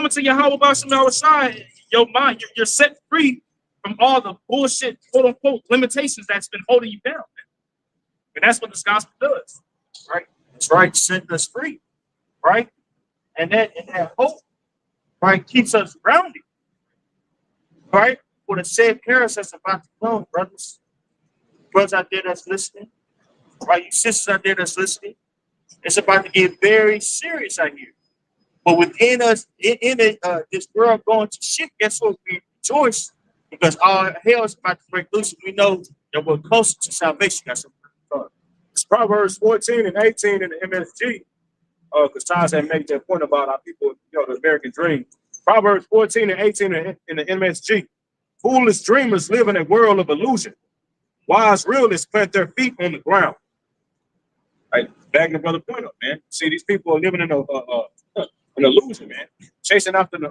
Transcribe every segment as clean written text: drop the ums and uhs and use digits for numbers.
come into Yahweh Bashim outside, your mind, you're set free from all the bullshit, quote unquote, limitations that's been holding you down. And that's what this gospel does. Right? That's right, setting us free. Right? And that hope, right, keeps us grounded. Right? For the said parents that's about to come, brothers out there that's listening, right? You sisters out there that's listening, it's about to get very serious out here. But within us, in this world going to shit, guess what? We rejoice because all hell is about to break loose. And we know that we're closer to salvation. That's what it's Proverbs 14 and 18 in the MSG. Because Taj had made that point about our people, the American dream. Proverbs 14 and 18 in the MSG. Foolish dreamers live in a world of illusion. Wise realists plant their feet on the ground. Right, backing the brother point up, man. See, these people are living in an illusion, man. Chasing after the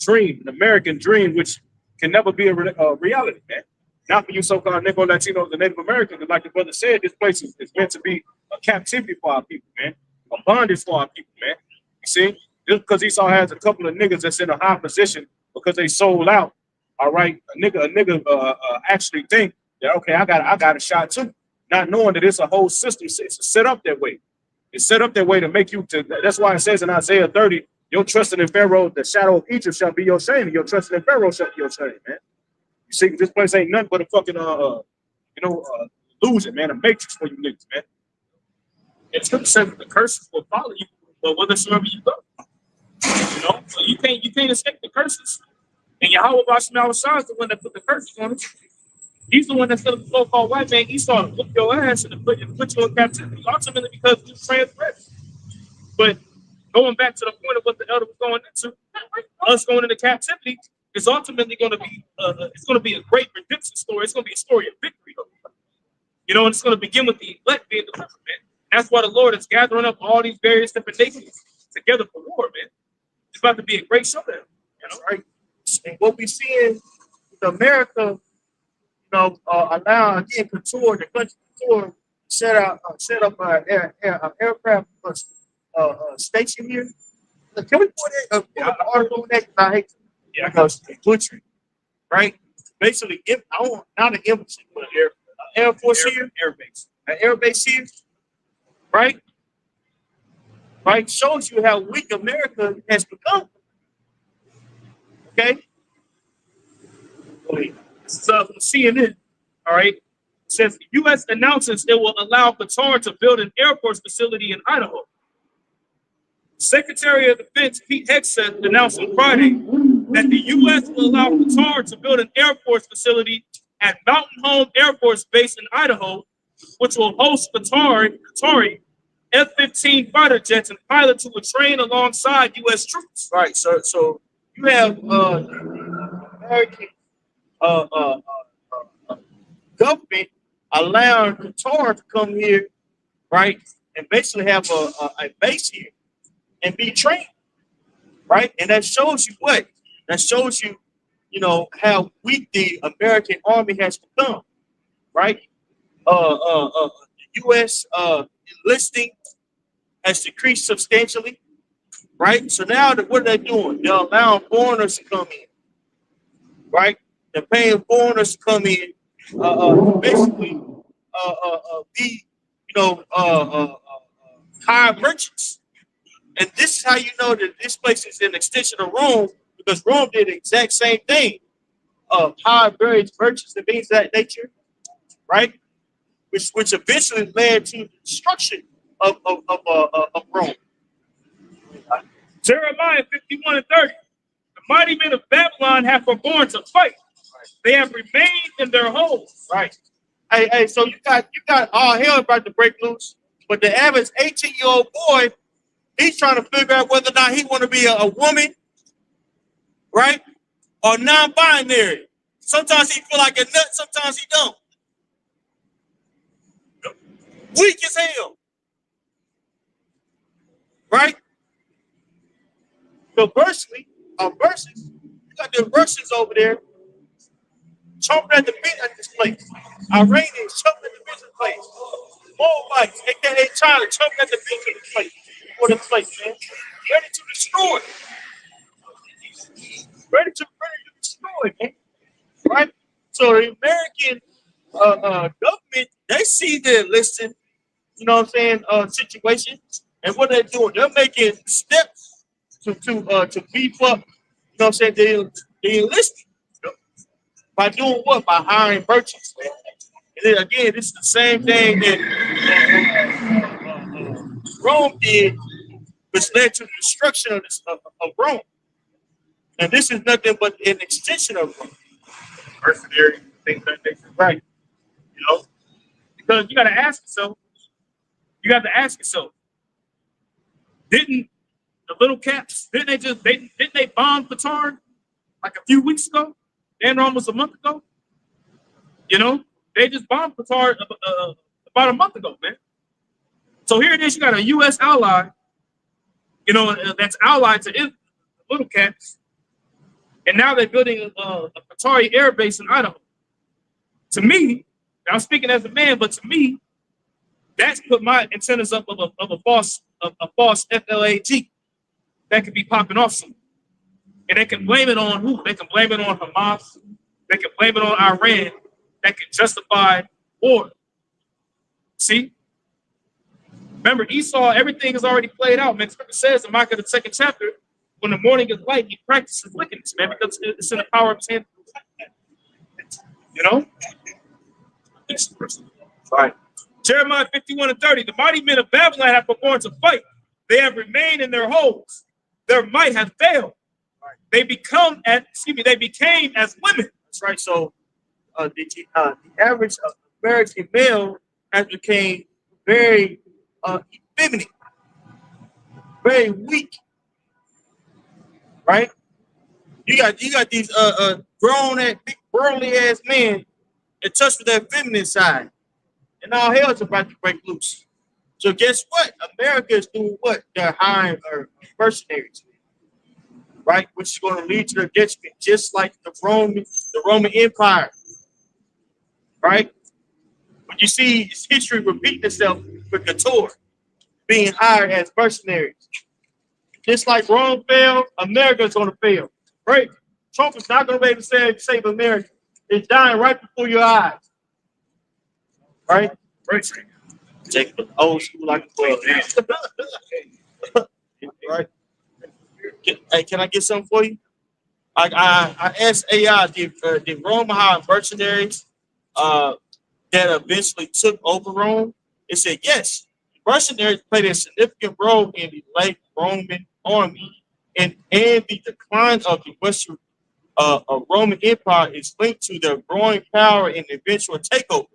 dream, an American dream, which can never be a reality, man. Not for you so-called Negro Latinos and Native Americans. Like the brother said, this place is meant to be a captivity for our people, man. A bondage for our people, man. You see, just because Esau has a couple of niggas that's in a high position because they sold out, all right, a nigga actually think that, okay, I got a shot too, not knowing that it's a whole system. It's set up that way. It's set up that way to make you to. That's why it says in Isaiah 30, your trusting in Pharaoh, the shadow of Egypt shall be your shame, and your trusting in Pharaoh shall be your shame, man. You see, this place ain't nothing but a fucking illusion, man, a matrix for you niggas, man. It's going to say the curses will follow you, but whithersoever you go, so you can't escape the curses. And Yahweh Bashim outside is the one that put the curses on us. He's the one that's going to so-called white man Esau to whip your ass and put you in captivity, ultimately because you transgressed. But going back to the point of what the elder was going into, us going into captivity is ultimately going to be it's going to be a great redemption story. It's going to be a story of victory, and it's going to begin with the elect being delivered, man. That's why the Lord is gathering up all these various different nations together for war, man. It's about to be a great showdown, right? And what we see in America, allow again Couture, the country Couture, set up an aircraft station here. Can we put an article on that? I hate because butchery, right? Basically, not an embassy, but an Air Force here, an air base here. Right? Shows you how weak America has become. Okay? This is from CNN. All right. It says the U.S. announces it will allow Qatar to build an Air Force facility in Idaho. Secretary of Defense Pete Hegseth announced on Friday that the U.S. will allow Qatar to build an Air Force facility at Mountain Home Air Force Base in Idaho, which will host Qatari F-15 fighter jets and pilots who will train alongside U.S. troops. Right. So you have American government allowing Qatar to come here, right, and basically have a base here and be trained, right? And that shows you what? That shows you, how weak the American army has become, right? The U.S. enlisting has decreased substantially, right? So now what are they doing? They're allowing foreigners to come in, right? They're paying foreigners to come in, basically be, hired merchants. And this is how you know that this place is an extension of Rome, because Rome did the exact same thing. Hired various merchants and things of that nature, right? Which eventually led to the destruction of Rome. Jeremiah 51 and 30. The mighty men of Babylon have forborne to fight. They have remained in their homes. Right. Hey, so you got all hell about to break loose, but the average 18-year-old boy, he's trying to figure out whether or not he want to be a woman, right, or non-binary. Sometimes he feel like a nut, sometimes he don't. Weak as hell, right? So verses, you got the Russians over there chomping at the bit at this place. Iranians chomping at the bit of the place. Moabites, aka China, chomping at the bit of the place. For the place, man. Ready to destroy it. ready to destroy, man. Right? So the American government, they see the enlisting, you know what I'm saying, situation, and what they're doing, they're making steps to beef up, you know what I'm saying, the enlisting. By doing what? By hiring merchants, man. And then again, this is the same thing that Rome did, which led to the destruction of Rome. And this is nothing but an extension of Rome. Mercenary, things like that. Right. You know, because you got to ask yourself. You got to ask yourself. Didn't the little caps? Didn't they bomb Qatar like a few weeks ago? And almost a month ago. You know, they just bombed Qatar about a month ago, man. So here it is. You got a U.S. ally. You know, that's allied to the little cats. And now they're building a Qatari air base in Idaho. To me, I'm speaking as a man, but to me, that's put my antennas up of a false FLAG that could be popping off soon. And they can blame it on who? They can blame it on Hamas. They can blame it on Iran. That can justify war. See? Remember, Esau, everything is already played out, man. Scripture says in Micah, the 2nd chapter, when the morning is light, he practices wickedness, man, because it's in the power of his hand. You know? All right. Jeremiah 51:30. The mighty men of Babylon have performed to fight. They have remained in their holes. Their might has failed. They became as women. That's right. So the average American male has become very effeminate, very weak. Right? You got these grown ass big burly ass men in touch with their feminine side. And all hell's about to break loose. So guess what? America is doing what? They're hiring mercenaries, right? Which is going to lead to their detriment, just like the Roman Empire, right? When you see history repeat itself with Couture being hired as mercenaries, just like Rome failed, America is going to fail, right? Trump is not going to be able to save America. It's dying right before your eyes. Right? Right. Take the old school like a 12. Right? Hey, can I get something for you? I asked AI, did Rome hire mercenaries that eventually took over Rome? It said yes. Mercenaries played a significant role in the late Roman army, and the decline of the Western Roman Empire is linked to their growing power and eventual takeover.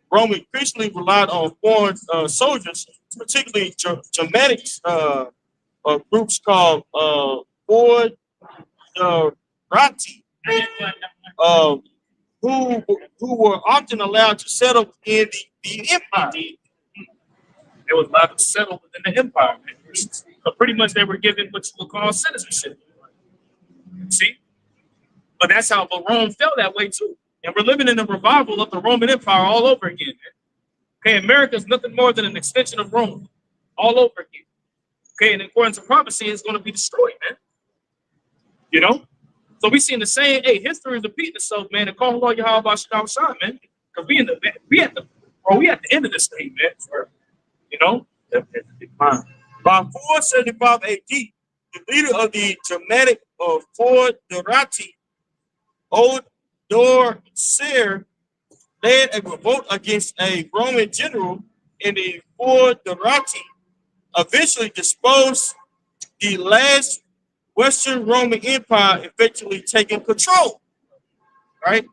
Rome increasingly relied on foreign soldiers, particularly Germanic groups called Rati, who were often allowed to settle in the empire. They were allowed to settle within the empire. Man. So pretty much they were given what you would call citizenship. See? But that's how Rome fell that way too. And we're living in a revival of the Roman Empire all over again, man. Okay, America is nothing more than an extension of Rome all over again. Okay, and according to prophecy, it's going to be destroyed, man. You know? So we seeing the same, hey, history is repeating itself, man. And call Lord Yahweh Shah, man. Because we at the end of this thing, man. You know? By 475 AD, the leader of the Germanic Dorati, Odoacer, led a revolt against a Roman general, and the Dorati eventually disposed the last Western Roman Empire, eventually taking control. Right?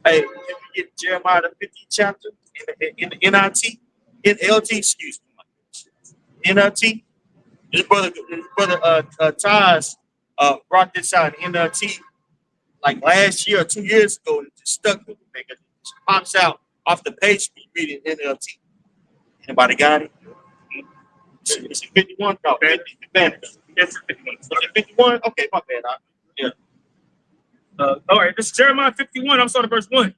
Hey, let me get Jeremiah the 50th chapter in the NIT, excuse me. NLT. His brother Taz brought this out in NLT like last year or 2 years ago, and it just stuck with me, nigga. It pops out off the page me reading NLT. Anybody got it? It's 51. No, 50. It's 51. Was it 51? Okay, my bad. Yeah. All right, this is Jeremiah 51. I'm starting verse 1.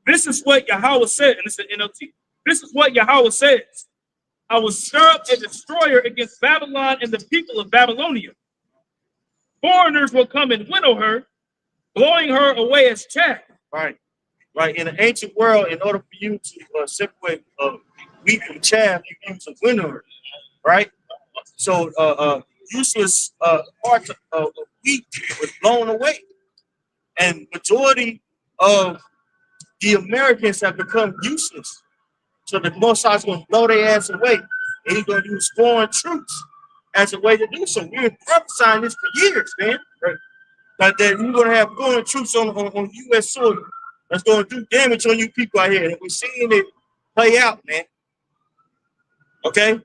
This is what Yahweh said, and this is NLT. This is what Yahweh says. I will stir up a destroyer against Babylon and the people of Babylonia. foreigners will come and winnow her, blowing her away as chaff. Right. Right. In the ancient world, in order for you to separate wheat from chaff, you use a winnower. Right. So useless parts of wheat was blown away, and majority of the Americans have become useless. So the Most High is going to blow their ass away, and He's going to use foreign troops as a way to do so. We've been prophesying this for years, man. Right? That we're going to have foreign troops on U.S. soil that's going to do damage on you people out here, and we're seeing it play out, man. Okay,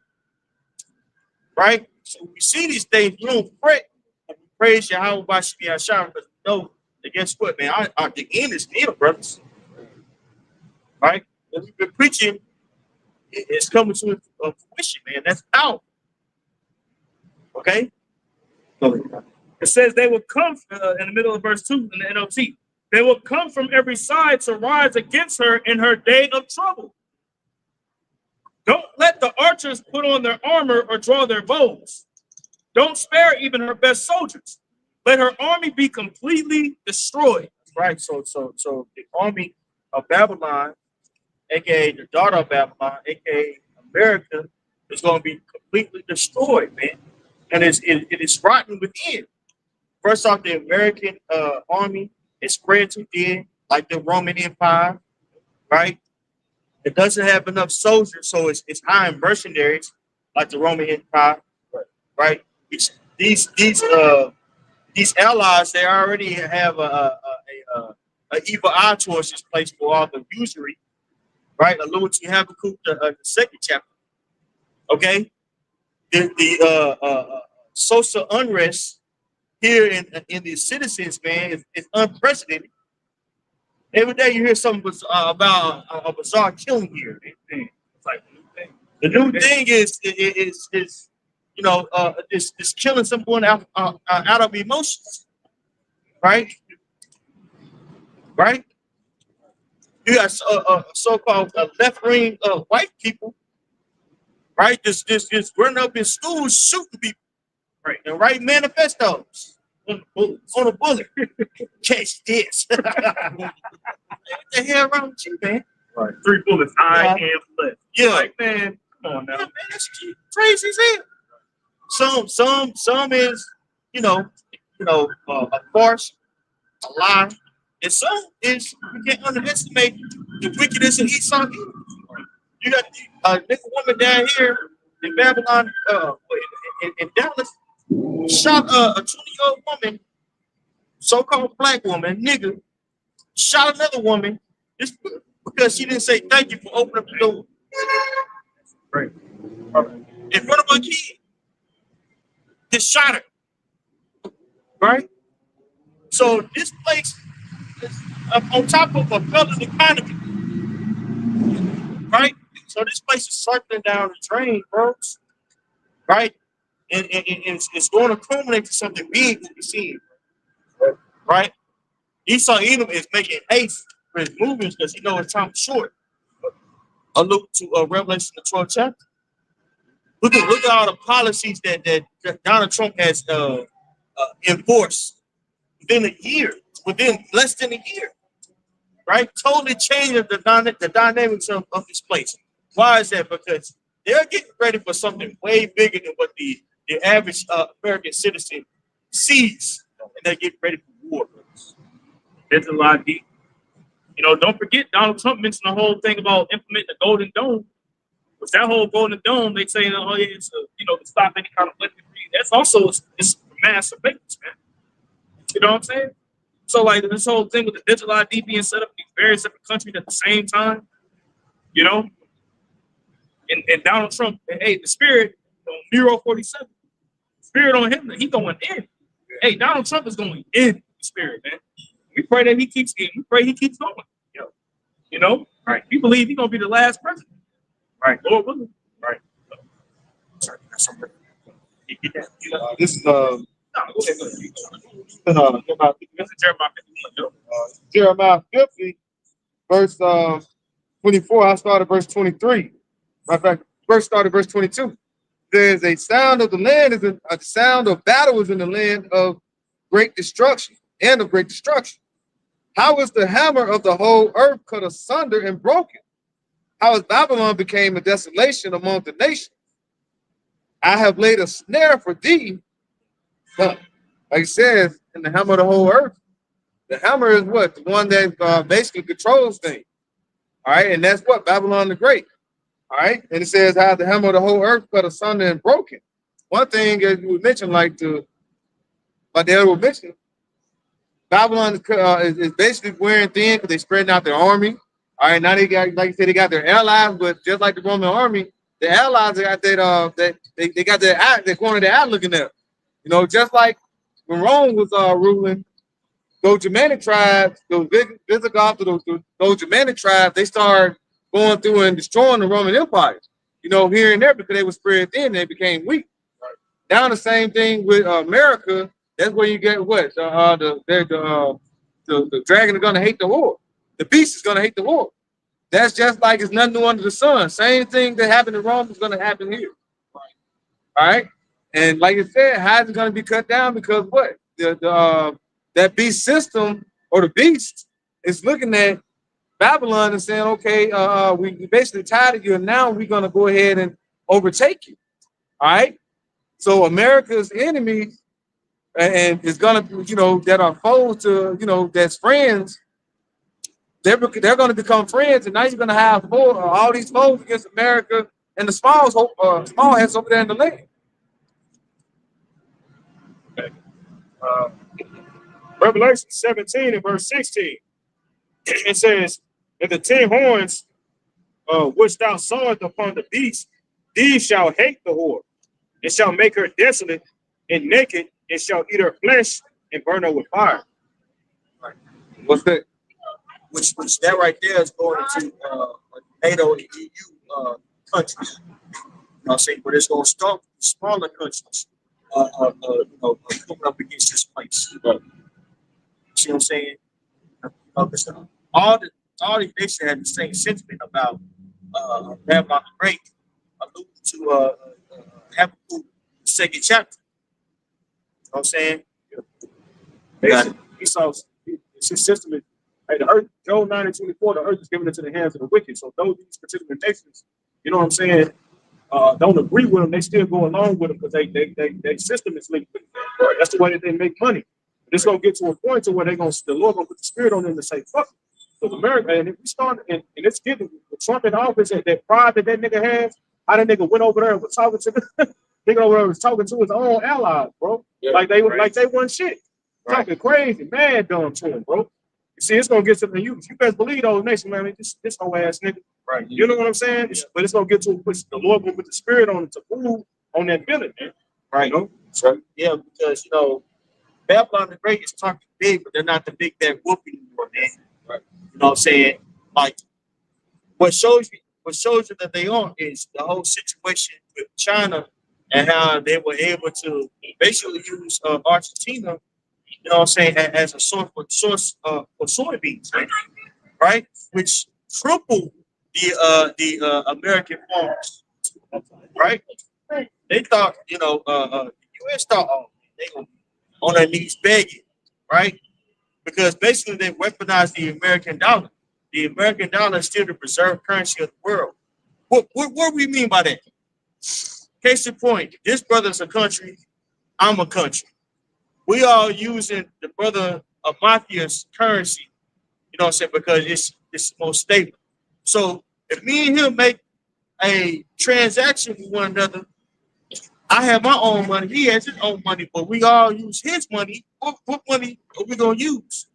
right? So we see these things, we don't fret, and we praise Yahweh by Shemi Hasham, because we know that guess what, man? The end is near, brothers. Right? And we've been preaching, it's coming to fruition, man. That's out. Okay? It says they will come in the middle of verse 2 in the NLT. They will come from every side to rise against her in her day of trouble. Don't let the archers put on their armor or draw their bows. Don't spare even her best soldiers. Let her army be completely destroyed. Right. So the army of Babylon, aka the daughter of Babylon, aka America, is going to be completely destroyed, man. And it is rotten within. First off, the American army is spread too thin, like the Roman Empire, right? It doesn't have enough soldiers, so it's hiring mercenaries, like the Roman Empire, right? These allies, they already have a evil eye towards this place for all the usury, right? Allude to Habakkuk, the second chapter. Okay, the social unrest here in the citizens, man, is unprecedented. Every day you hear something about a bizarre killing here. It's like the new thing is you know is killing someone out of emotions, right? Right? You got so-called left-wing white people, right? Just running up in schools shooting people, right? And writing manifestos on a bullet. Catch this. What the hell wrong with you, man? right. 3 bullets, I am left. Yeah, Like, man, come on now. yeah, man, that's crazy as hell. Some is, a farce, a lie, and some is you can't underestimate the wickedness in Esau. You got a nigga woman down here in Babylon, in Dallas, shot a 20-year-old woman, so-called black woman, nigga, shot another woman just because she didn't say thank you for opening up the door. Right. In front of a kid. Just shot her. Right? So this place is on top of a felon economy. Right? So this place is circling down the drain, bro. Right? And it's going to culminate to something big we'll be seeing. Right? Esau Edom is making haste for his movements because he knows his time is short. Allude to Revelation the 12th chapter. Look at all the policies that Donald Trump has enforced within less than a year, right? Totally changing the dynamics of this place. Why is that? Because they're getting ready for something way bigger than what the average American citizen sees, and they're getting ready for war. It's a lot deep. Don't forget Donald Trump mentioned the whole thing about implementing the Golden Dome. With that whole Golden Dome, they say, oh yeah, it's to stop any kind of weaponry. That's also it's mass surveillance, man. You know what I'm saying? So like this whole thing with the digital ID being set up in these various different countries at the same time, and Donald Trump, hey, the spirit on Miro 47, spirit on him, he going in. Hey, Donald Trump is going in the spirit, man. We pray that he keeps getting. We pray he keeps going. Right? We believe he's gonna be the last president. Right, Lord willing. Right. Sorry, that's something. This is No, go ahead. This is Jeremiah Jeremiah 51. 50, verse 24. I started verse 23. Matter of fact, verse started verse 22. There's a sound of the land, a sound of battle is in the land of great destruction, and of great destruction. How is the hammer of the whole earth cut asunder and broken? How is Babylon became a desolation among the nations? I have laid a snare for thee, but like it says, in the hammer of the whole earth. The hammer is what? The one that basically controls things. All right, and that's what? Babylon the Great. All right, and it says how the hammer of the whole earth cut asunder and broken. One thing as we mentioned, like the elder was mentioning, Babylon is basically wearing thin because they're spreading out their army. All right, now they got, like you said, they got their allies, but just like the Roman army, the allies got that they got their corner of their eye looking at. You know, just like when Rome was ruling, those Germanic tribes, those Visigoths, those Germanic tribes, they started going through and destroying the Roman Empire. You know, here and there because they were spread thin, they became weak. Now the same thing with America. That's where you get what the dragon is gonna hate the whore. The beast is gonna hate the whore. That's just like it's nothing new under the sun. Same thing that happened in Rome is gonna happen here. All right, and like I said, how is it gonna be cut down? Because what that beast system or the beast is looking at Babylon and saying, okay, we basically tired of you, and now we're gonna go ahead and overtake you. All right. So America's enemies and is gonna, that are foes to, that's friends. They're going to become friends, and now you're going to have all these foes against America and the small heads over there in the land. Revelation 17 and verse 16. It says, and the 10 horns which thou sawest upon the beast, these shall hate the whore, and shall make her desolate and naked, and shall eat her flesh and burn her with fire. Right. What's that? Which that right there is going to NATO and EU countries. You know what I'm saying? But it's going to start with smaller countries, coming up against this place. See what I'm saying? All these nations have the same sentiment about Babylon the Great, alluding to Habakkuk, the second chapter. You know what I'm saying? Basically, Esau's his system is, hey, the earth, Job 9:24, the earth is given into the hands of the wicked. So those these particular nations, you know what I'm saying, don't agree with them, they still go along with them because they system is linked with them. Right? That's the way that they make money. But it's gonna get to a point to where the Lord gonna put the spirit on them to say, fuck it. Because America, and if we start, and it's getting with Trump in office, that pride that nigga has, how that nigga went over there and was talking to the nigga over there was talking to his own allies, bro. Yeah, like they weren't shit. Right. Talking crazy, mad dumb to him, bro. You see, it's gonna get to the youth. You best believe those nations, man. This whole ass nigga. Right. You know what I'm saying? Yeah. But it's gonna get to the Lord gonna put the spirit on it to move on that feeling, man. Right. You know? So, yeah, because Babylon the Great is talking big, but they're not the big that whooping anymore, man. Right. You know what I'm saying? Like what shows you that they are is the whole situation with China and how they were able to basically use Argentina, you know what I'm saying, as a source for soybeans, right? Which crippled the American farmers, right? They thought, the U.S. thought, oh, they gonna be on their knees begging, right? Because basically they weaponized the American dollar. The American dollar is still the reserve currency of the world. What do we mean by that? Case in point, this brother's a country, I'm a country. We all using the brother of Mafia's currency, you know what I'm saying, because it's most stable. So if me and him make a transaction with one another, I have my own money, he has his own money, but we all use his money. What money are we gonna use?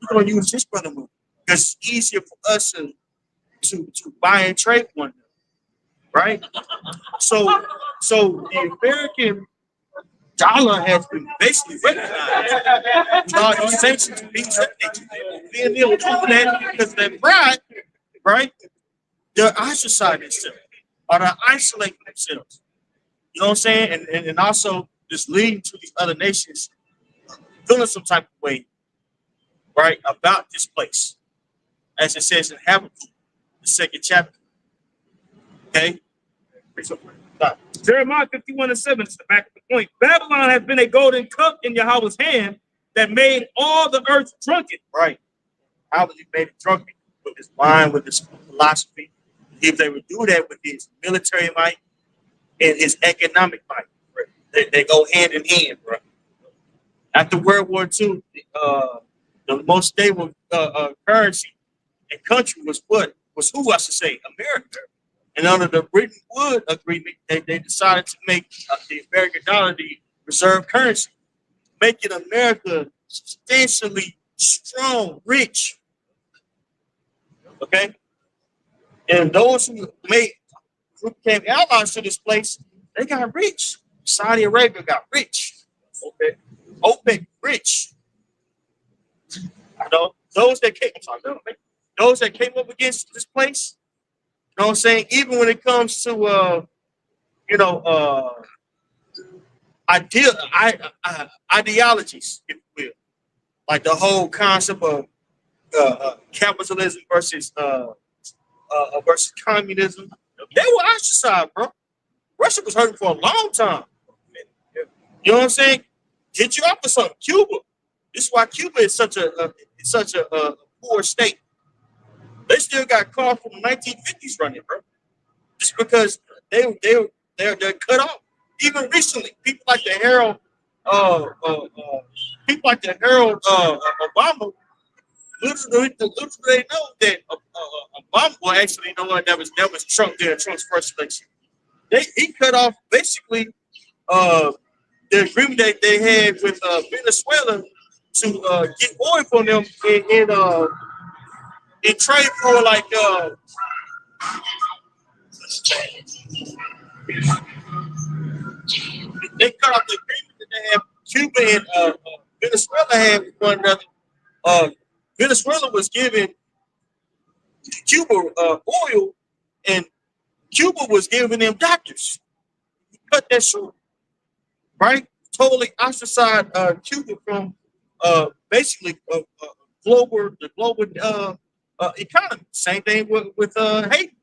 We're gonna use his brother money because it's easier for us to buy and trade one another, right? So the American dollar has been basically recognized with all these sanctions being being able to do that because they pride, right? They're ostracizing themselves or they're isolating themselves. You know what I'm saying? And also just leading to these other nations feeling some type of way, right, about this place. As it says in Habakkuk, the second chapter. Okay? Jeremiah 51:7 is the back of the point. Babylon has been a golden cup in Yahweh's hand that made all the earth drunken. Right. How was he made it drunken? With his mind, with his philosophy. If they would do that with his military might and his economic might, right? They go hand in hand, bro. After World War II, the most stable currency and country was what? Was who, I should say, America. And under the Bretton Woods Agreement, they decided to make the American dollar the reserve currency, making America substantially strong, rich. Okay? And those who became allies to this place, they got rich. Saudi Arabia got rich. Okay? OPEC rich. You know, those that came up against this place, you know what I'm saying? Even when it comes to ideologies, if you will, like the whole concept of capitalism versus communism, they were ostracized, bro. Russia was hurting for a long time. You know what I'm saying? Get you up for something. Cuba. This is why Cuba is such a poor state. They still got cars from the 1950s running, bro. Just because they're cut off. Even recently, people like the Harold Obama. Little do they know that Obama, well, actually, you know what? That was Trump there, Trump's first election. He cut off basically the agreement that they had with Venezuela to get oil from them in trade for like they cut off the agreement that they had Cuba and Venezuela had with one another. Venezuela was giving Cuba oil, and Cuba was giving them doctors. He cut that short, right? Totally ostracized Cuba from basically the global economy. Same thing with Haiti,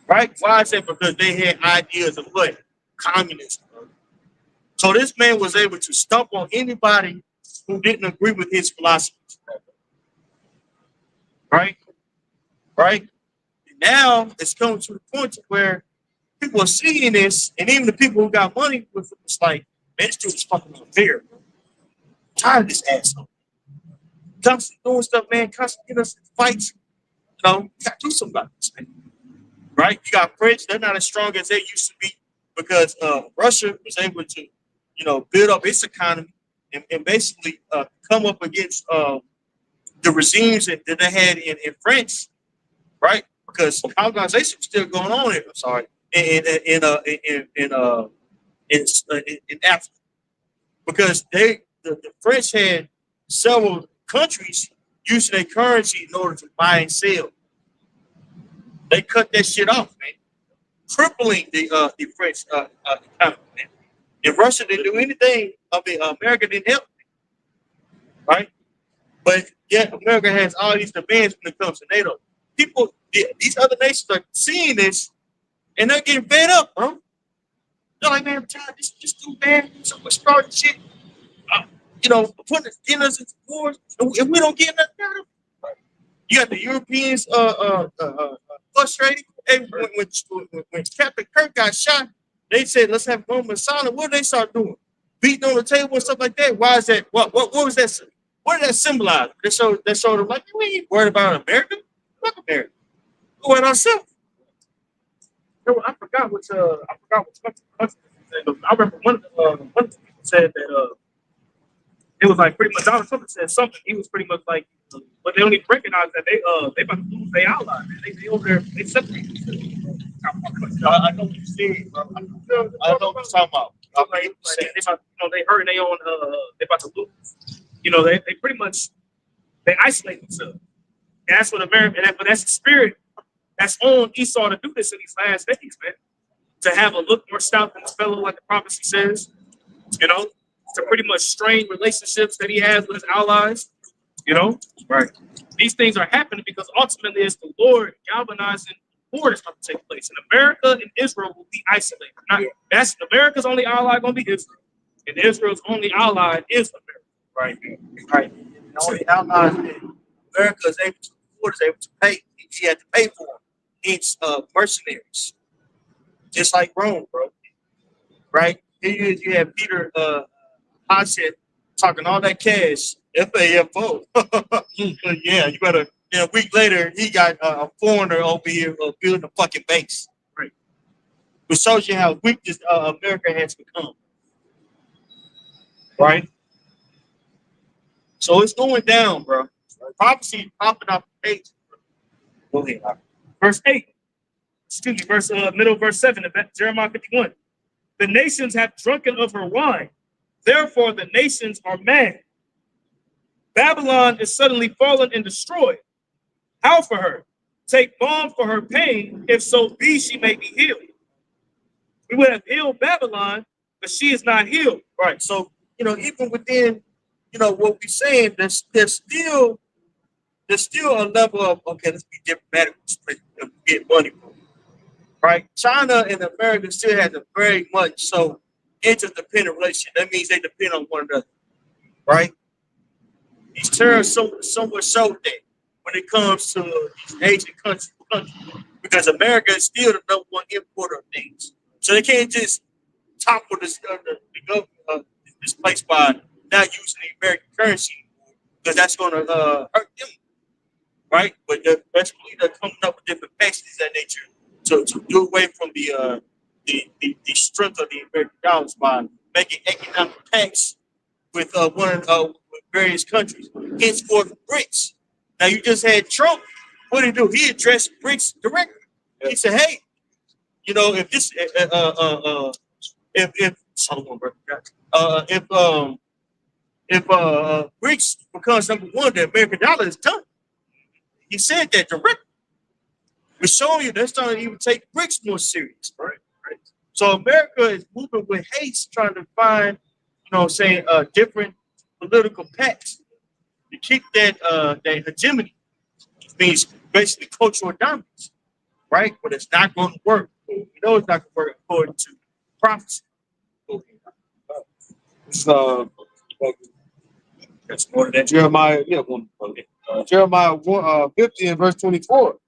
right? Why is that? Because they had ideas of what? Communism. So this man was able to stump on anybody who didn't agree with his philosophy. Right? Right? And now it's coming to the point where people are seeing this, and even the people who got money with it, it's like, man, this dude is fucking unfair. I'm tired of this asshole. Constantly doing stuff, man, constantly getting us in fights. You know, you gotta do something about this, man. Right? You got French, they're not as strong as they used to be because Russia was able to, build up its economy and basically come up against the regimes that they had in France, right? Because colonization was still going on here. I'm sorry, in Africa, because the French had several countries using their currency in order to buy and sell. They cut that shit off, man, crippling the French economy, man. If Russia didn't do anything, America didn't help, right? But yet America has all these demands when it comes to NATO. People, these other nations are seeing this, and they're getting fed up, bro. They're like, man, I'm tired of this dude, man. So much starting shit. Putting us into wars, and we don't get nothing out of it. You got the Europeans frustrated. And when Captain Kirk got shot, they said, let's have a moment of silence. What did they start doing? Beating on the table and stuff like that. Why is that? What was that? What did that symbolize? They showed them like, we ain't worried about America. Fuck America. We're worried ourselves. I forgot which country. I remember one of the people said that it was like pretty much Donald Trump said something. He was pretty much like, but they don't even recognize that they about to lose their ally. They over there, they separate. I know what you're saying, bro. I know what you're talking about. They hurting their own. They about to lose. They pretty much they isolate themselves. And that's what America. But that's the spirit that's on Esau to do this in these last days, man. To have a look more stout than his fellow, like the prophecy says. To pretty much strain relationships that he has with his allies. Right. These things are happening because ultimately it's the Lord galvanizing war that's going to take place, and America and Israel will be isolated. That's America's only ally going to be Israel, and Israel's only ally is America. Right. Right. The only outline that America is able to afford is able to pay. He had to pay for them. It's mercenaries. Just like Rome, bro. Right? Here you have Peter Hodgson talking all that cash. FAFO. Yeah, you better. A week later, he got a foreigner over here building a fucking base. Right. Which shows you how weak this America has become. Right? So it's going down, bro. Prophecy popping off the page. Go ahead. Verse 8. Excuse me, verse 7 of Jeremiah 51. The nations have drunken of her wine. Therefore, the nations are mad. Babylon is suddenly fallen and destroyed. How for her? Take balm for her pain, if so be she may be healed. We would have healed Babylon, but she is not healed. Right. So, even within, what we're saying, there's still a level of, okay, let's be diplomatic, get money from. Right? China and America still has a very much so interdependent relationship. That means they depend on one another. Right? These tariffs somewhat so that when it comes to these Asian countries, because America is still the number one importer of things. So they can't just topple this place by not using the American currency because that's going to hurt them. Right? But basically they're coming up with different packages of that nature to do away from the strength of the American dollars by making economic pacts with various countries. Henceforth, BRICS. Now you just had Trump. What did he do? He addressed BRICS directly. Yeah. He said, "Hey, if this if BRICS becomes number one, the American dollar is done." He said that directly. We're showing you they're starting to even take BRICS more serious, right? So America is moving with haste, trying to find, different political pacts to keep that hegemony. It means basically cultural dominance, right? But it's not going to work. We know it's not going to work according to prophecy. That's more than Jeremiah. Yeah, Jeremiah 50 and verse 24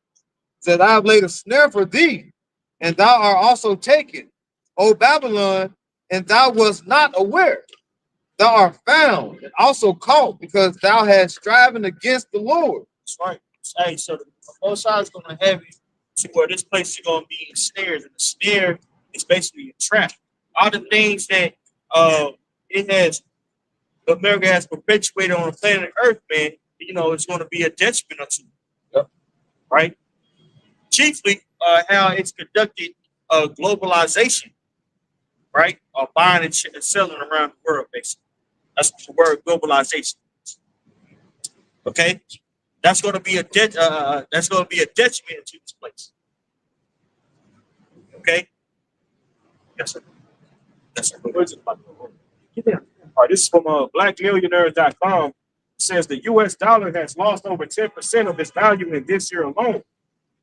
said, "I have laid a snare for thee, and thou art also taken, O Babylon, and thou wast not aware. Thou art found and also caught, because thou hast striven against the Lord." That's right. Hey, so the Most High is going to have you to where this place is going to be ensnared, and the snare is basically a trap. All the things that America has perpetuated on the planet Earth, man, it's going to be a detriment unto you. Yep. Right? Chiefly, how it's conducted globalization, right? Or buying and selling around the world, basically. That's the word globalization. Okay? That's going to be a detriment to this place. Okay? Yes, sir. Yes, sir. All right, this is from blackmillionaire.com. It says the U.S. dollar has lost over 10% of its value in this year alone.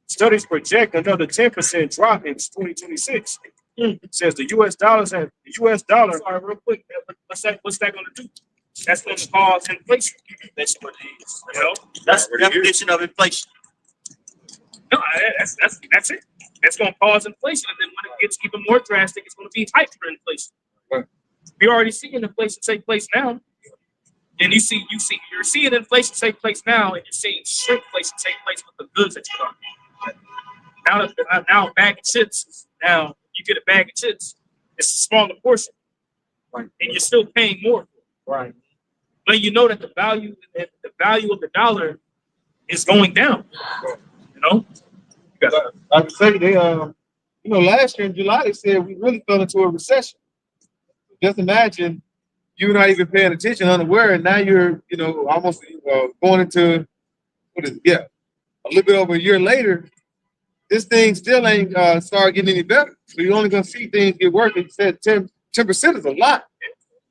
Studies project another 10% drop in 2026. It says the U.S. dollar. Sorry, real quick. What's that going to do? That's going to cause inflation. That's what it is. That's the definition of inflation. No, that's it. It's going to cause inflation, and then when it gets even more drastic, it's going to be hyperinflation. Right. We're already seeing inflation take place now, and you're seeing inflation take place now, and you're seeing shrinkflation take place with the goods that you are. Now a bag of chips. Now you get a bag of chips. It's a smaller portion, right? And you're still paying more, right? But you know that the value of the dollar is going down. I would say they, last year in July they said we really fell into a recession. Just imagine you're not even paying attention, unaware, and now you're, almost going into a little bit over a year later. This thing still ain't started getting any better. So you're only gonna see things get worse. It said 10% is a lot.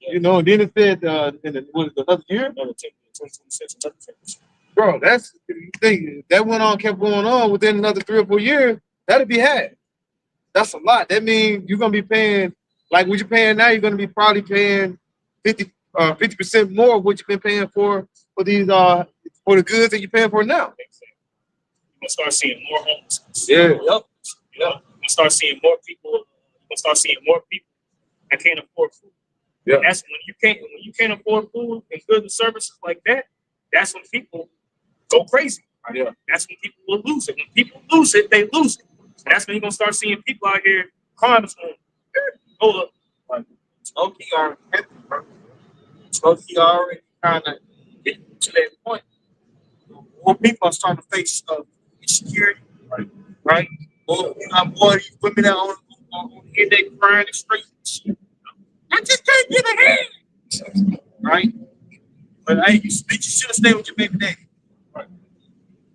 And then it said another year? Another 10%. Bro, that's the thing. That kept going on within another 3 or 4 years. That'll be had. That's a lot. That means you're gonna be paying like what you're paying now. You're gonna be probably paying 50% more of what you've been paying for these for the goods that you're paying for now. You're gonna start seeing more homelessness. Yeah. Yep. You're gonna start seeing more people. You're gonna start seeing more people that can't afford food. Yeah. And that's when you can't afford food and goods and services like that. That's when people go crazy. Right? Yeah. That's when people will lose it. When people lose it, they lose it. And that's when you're gonna start seeing people out here crying on hold up. Like, Smokey already kind of get to that point. More people are starting to face insecurity, right? Well, you got more of these women that on here they crying and straight. I just can't get ahead, right? But hey, you should have stayed with your baby daddy,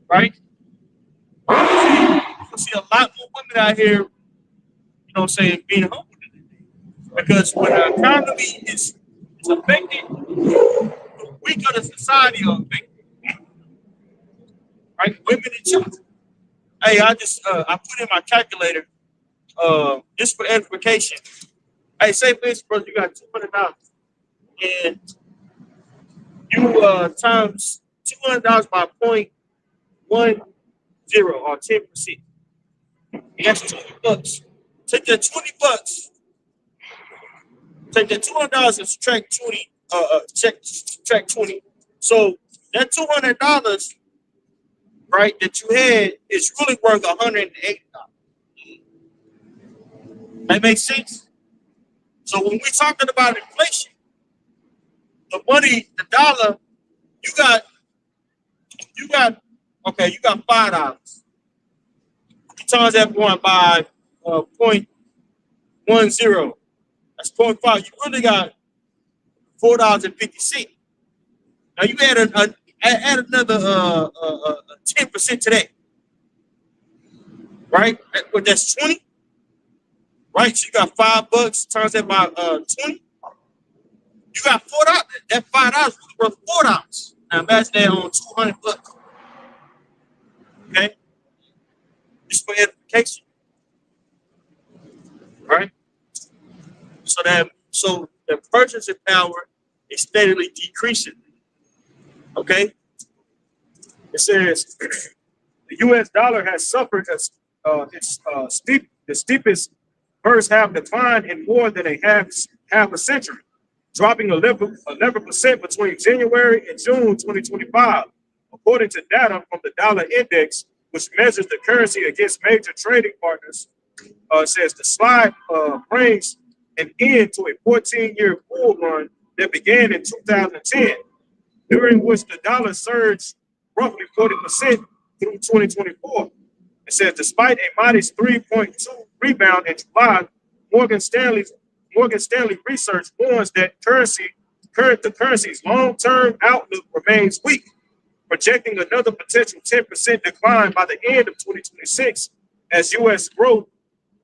right? You see a lot more women out here, you know, saying being humble because when the economy is affected, the weaker the society are affected, right? Women and children. Hey, I put in my calculator, just for edification. Hey, say for instance, brother, you got $200, and you times $200 by 0.10 or 10%. That's $20. Take that $20. Take that $200 and subtract 20. Subtract 20. So that $200, right, that you had is really worth $180. That makes sense. So when we're talking about inflation, the money, the dollar, you got $5. You times that one by 0.10. That's 0.5. You really got $4.50. Now you add another 10% to that, right? That's 20, right? So you got $5 times that by 20. You got $4. That $5 is worth $4. Now imagine that on $200. Okay, just for edification, right? So the purchasing power is steadily decreasing. Okay, It says the U.S. dollar has suffered the steepest first half decline in more than half a century, dropping 11% between January and June 2025, according to data from the dollar index, which measures the currency against major trading partners. Says the slide brings an end to a 14-year bull run that began in 2010, during which the dollar surged roughly 40% through 2024. It says despite a modest 3.2 rebound in July, Morgan Stanley research warns that the currency's long-term outlook remains weak, projecting another potential 10% decline by the end of 2026 as U.S. growth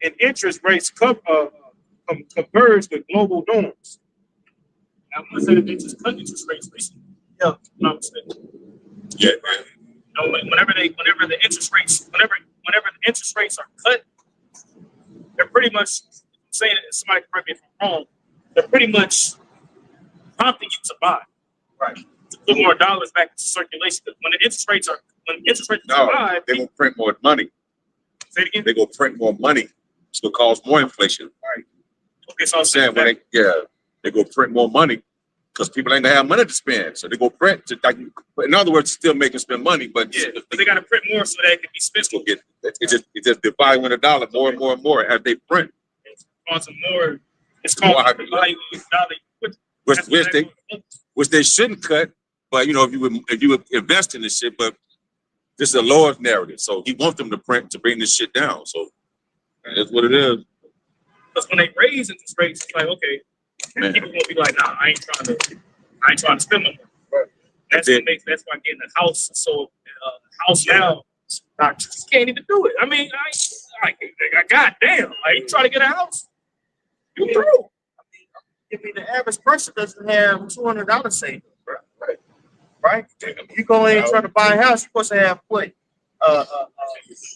and interest rates converge with global norms. I want to say that they just cut interest rates recently. yeah, No, I'm mistaken. Yeah, You know, whenever the interest rates are cut, they're pretty much saying that somebody correct me if I'm wrong. They're pretty much prompting you to buy, right. to put more dollars back into circulation. When interest rates are No, high, they're gonna print more money. say it again. They're gonna print more money. It's gonna cause more inflation. Okay, so I'm I'm saying saying they go print more money because people ain't gonna have money to spend. So they go print to like, in other words, still make them spend money, but but they got to print more so that it can be spent. it's just the value in the dollar more and more and more as they print. Causing more. It's causing the value of the dollar. Which they shouldn't cut, but you know, if you would invest in this shit, but this is a lower narrative. So he wants them to print to bring this shit down. So that's what it is. Because when they raise interest rates, it's like, okay, Man. people gonna be like, nah, I ain't trying to spend no more. That's why getting a house. So house now, I just can't even do it. I mean, I goddamn, like you trying to get a house, you through. I mean, the average person doesn't have $200 saved, right? You go in and try to buy a house, you're supposed to have what?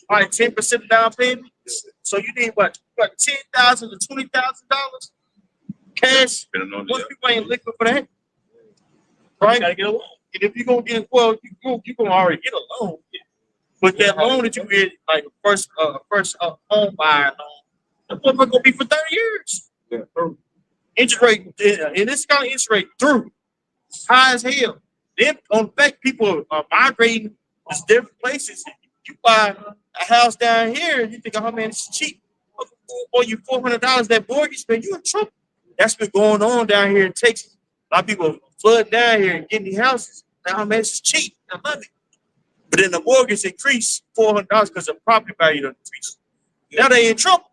probably 10% down payment. So you need what $10,000 to $20,000 cash. Depending on Most the- people ain't liquid for that, right? Gotta get a loan. And if you're gonna get you gonna already get a loan. But that loan that you get, like a first home buyer loan, that motherfucker gonna be for 30 years. Yeah. Interest rate, and this kind of interest rate through high as hell. Then on the fact people are migrating to different places. You buy a house down here, you think, oh man, it's cheap. Or you $400 that mortgage, man, you in trouble. That's been going on down here in Texas. A lot of people flood down here and getting these houses. Now, man, it's cheap. I love it. But then the mortgage increased $400 because the property value increased. Now they in trouble.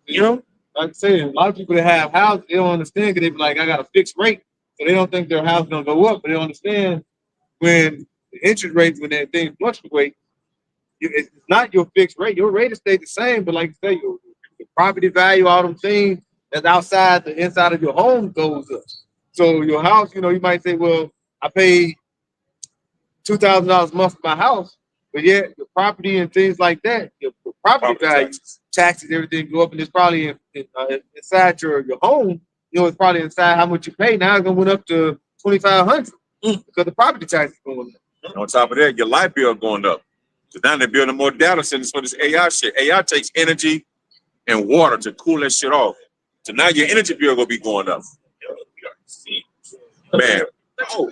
You know? Like I said, a lot of people that have houses, they don't understand because they be like, I got a fixed rate. So they don't think their house is gonna go up, but they don't understand when the interest rates, when that thing fluctuate, it's not your fixed rate. Your rate will stay the same, but like you say, your property value, all them things that's outside the inside of your home goes up. So your house, you know, you might say, well, I pay $2,000 a month for my house, but yet your property and things like that, your property value, taxes, everything go up, and it's probably inside your home. You know, it's probably inside how much you pay. Now it's gonna went up to $2,500 because the property tax is going up. And on top of that, your light bill going up. So now they're building more data centers for this AI shit. AI takes energy and water to cool that shit off. So now your energy bill gonna be going up. Man, oh,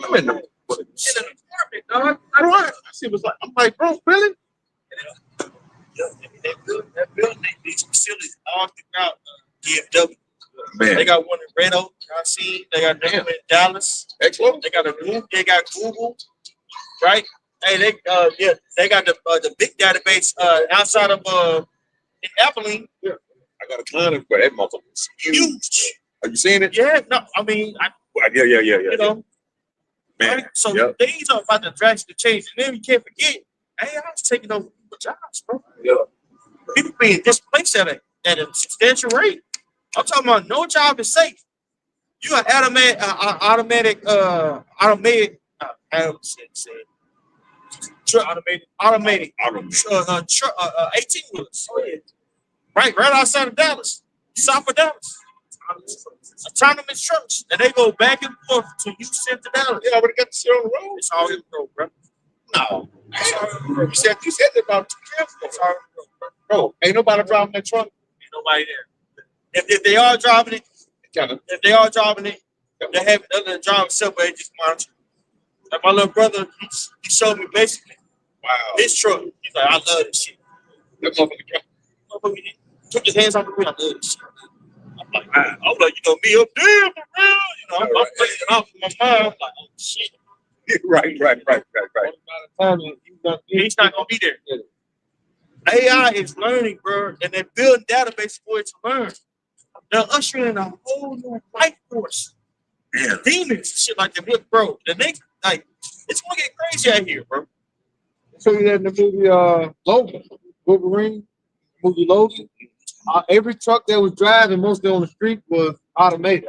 I'm in the apartment, dog. I don't know. I see what's like. I'm like, bro, really? That building, these facilities all throughout DFW. man. They got one in Reno, I see. They got them in Dallas. Excellent. They got they got Google, right? Hey, they got the big database outside of in Abilene. I got a client, but that motherfucker's huge. Are you seeing it? Yeah, no, I mean, Yeah. you know, Man, right? So yep. things are about to drastically change, and then you can't forget AI is taking over people's jobs, bro. Yeah. People being displaced at a substantial rate. I'm talking about no job is safe. You are automated. Automated 18 wheelers. Right outside of Dallas, south of Dallas. Autonomous trucks, and they go back and forth to Houston to Dallas. They already got the shit on the road. It's already on the road, bro. No, you said that about 2 years ago. It's already on the road, bro. Ain't nobody driving that truck. Ain't nobody there. If they are driving it, they have another driver somewhere. Just monitor. Like my little brother, he showed me basically, his truck. He's like, I love this shit. That motherfucker took his hands off the wheel. I love this shit. I'm like, wow. I'm like, you know, me up there for real. You know, I'm playing it off in my mind. I'm like, oh shit. Right. He's not gonna be there. AI is learning, bro, and they're building database for it to learn. They're ushering in a whole new life force. Yeah. Demons and shit like that. Look, bro, the next, like, it's gonna get crazy out here, bro. So you that in the movie Logan, Wolverine, movie Logan. Every truck that was driving mostly on the street was automated.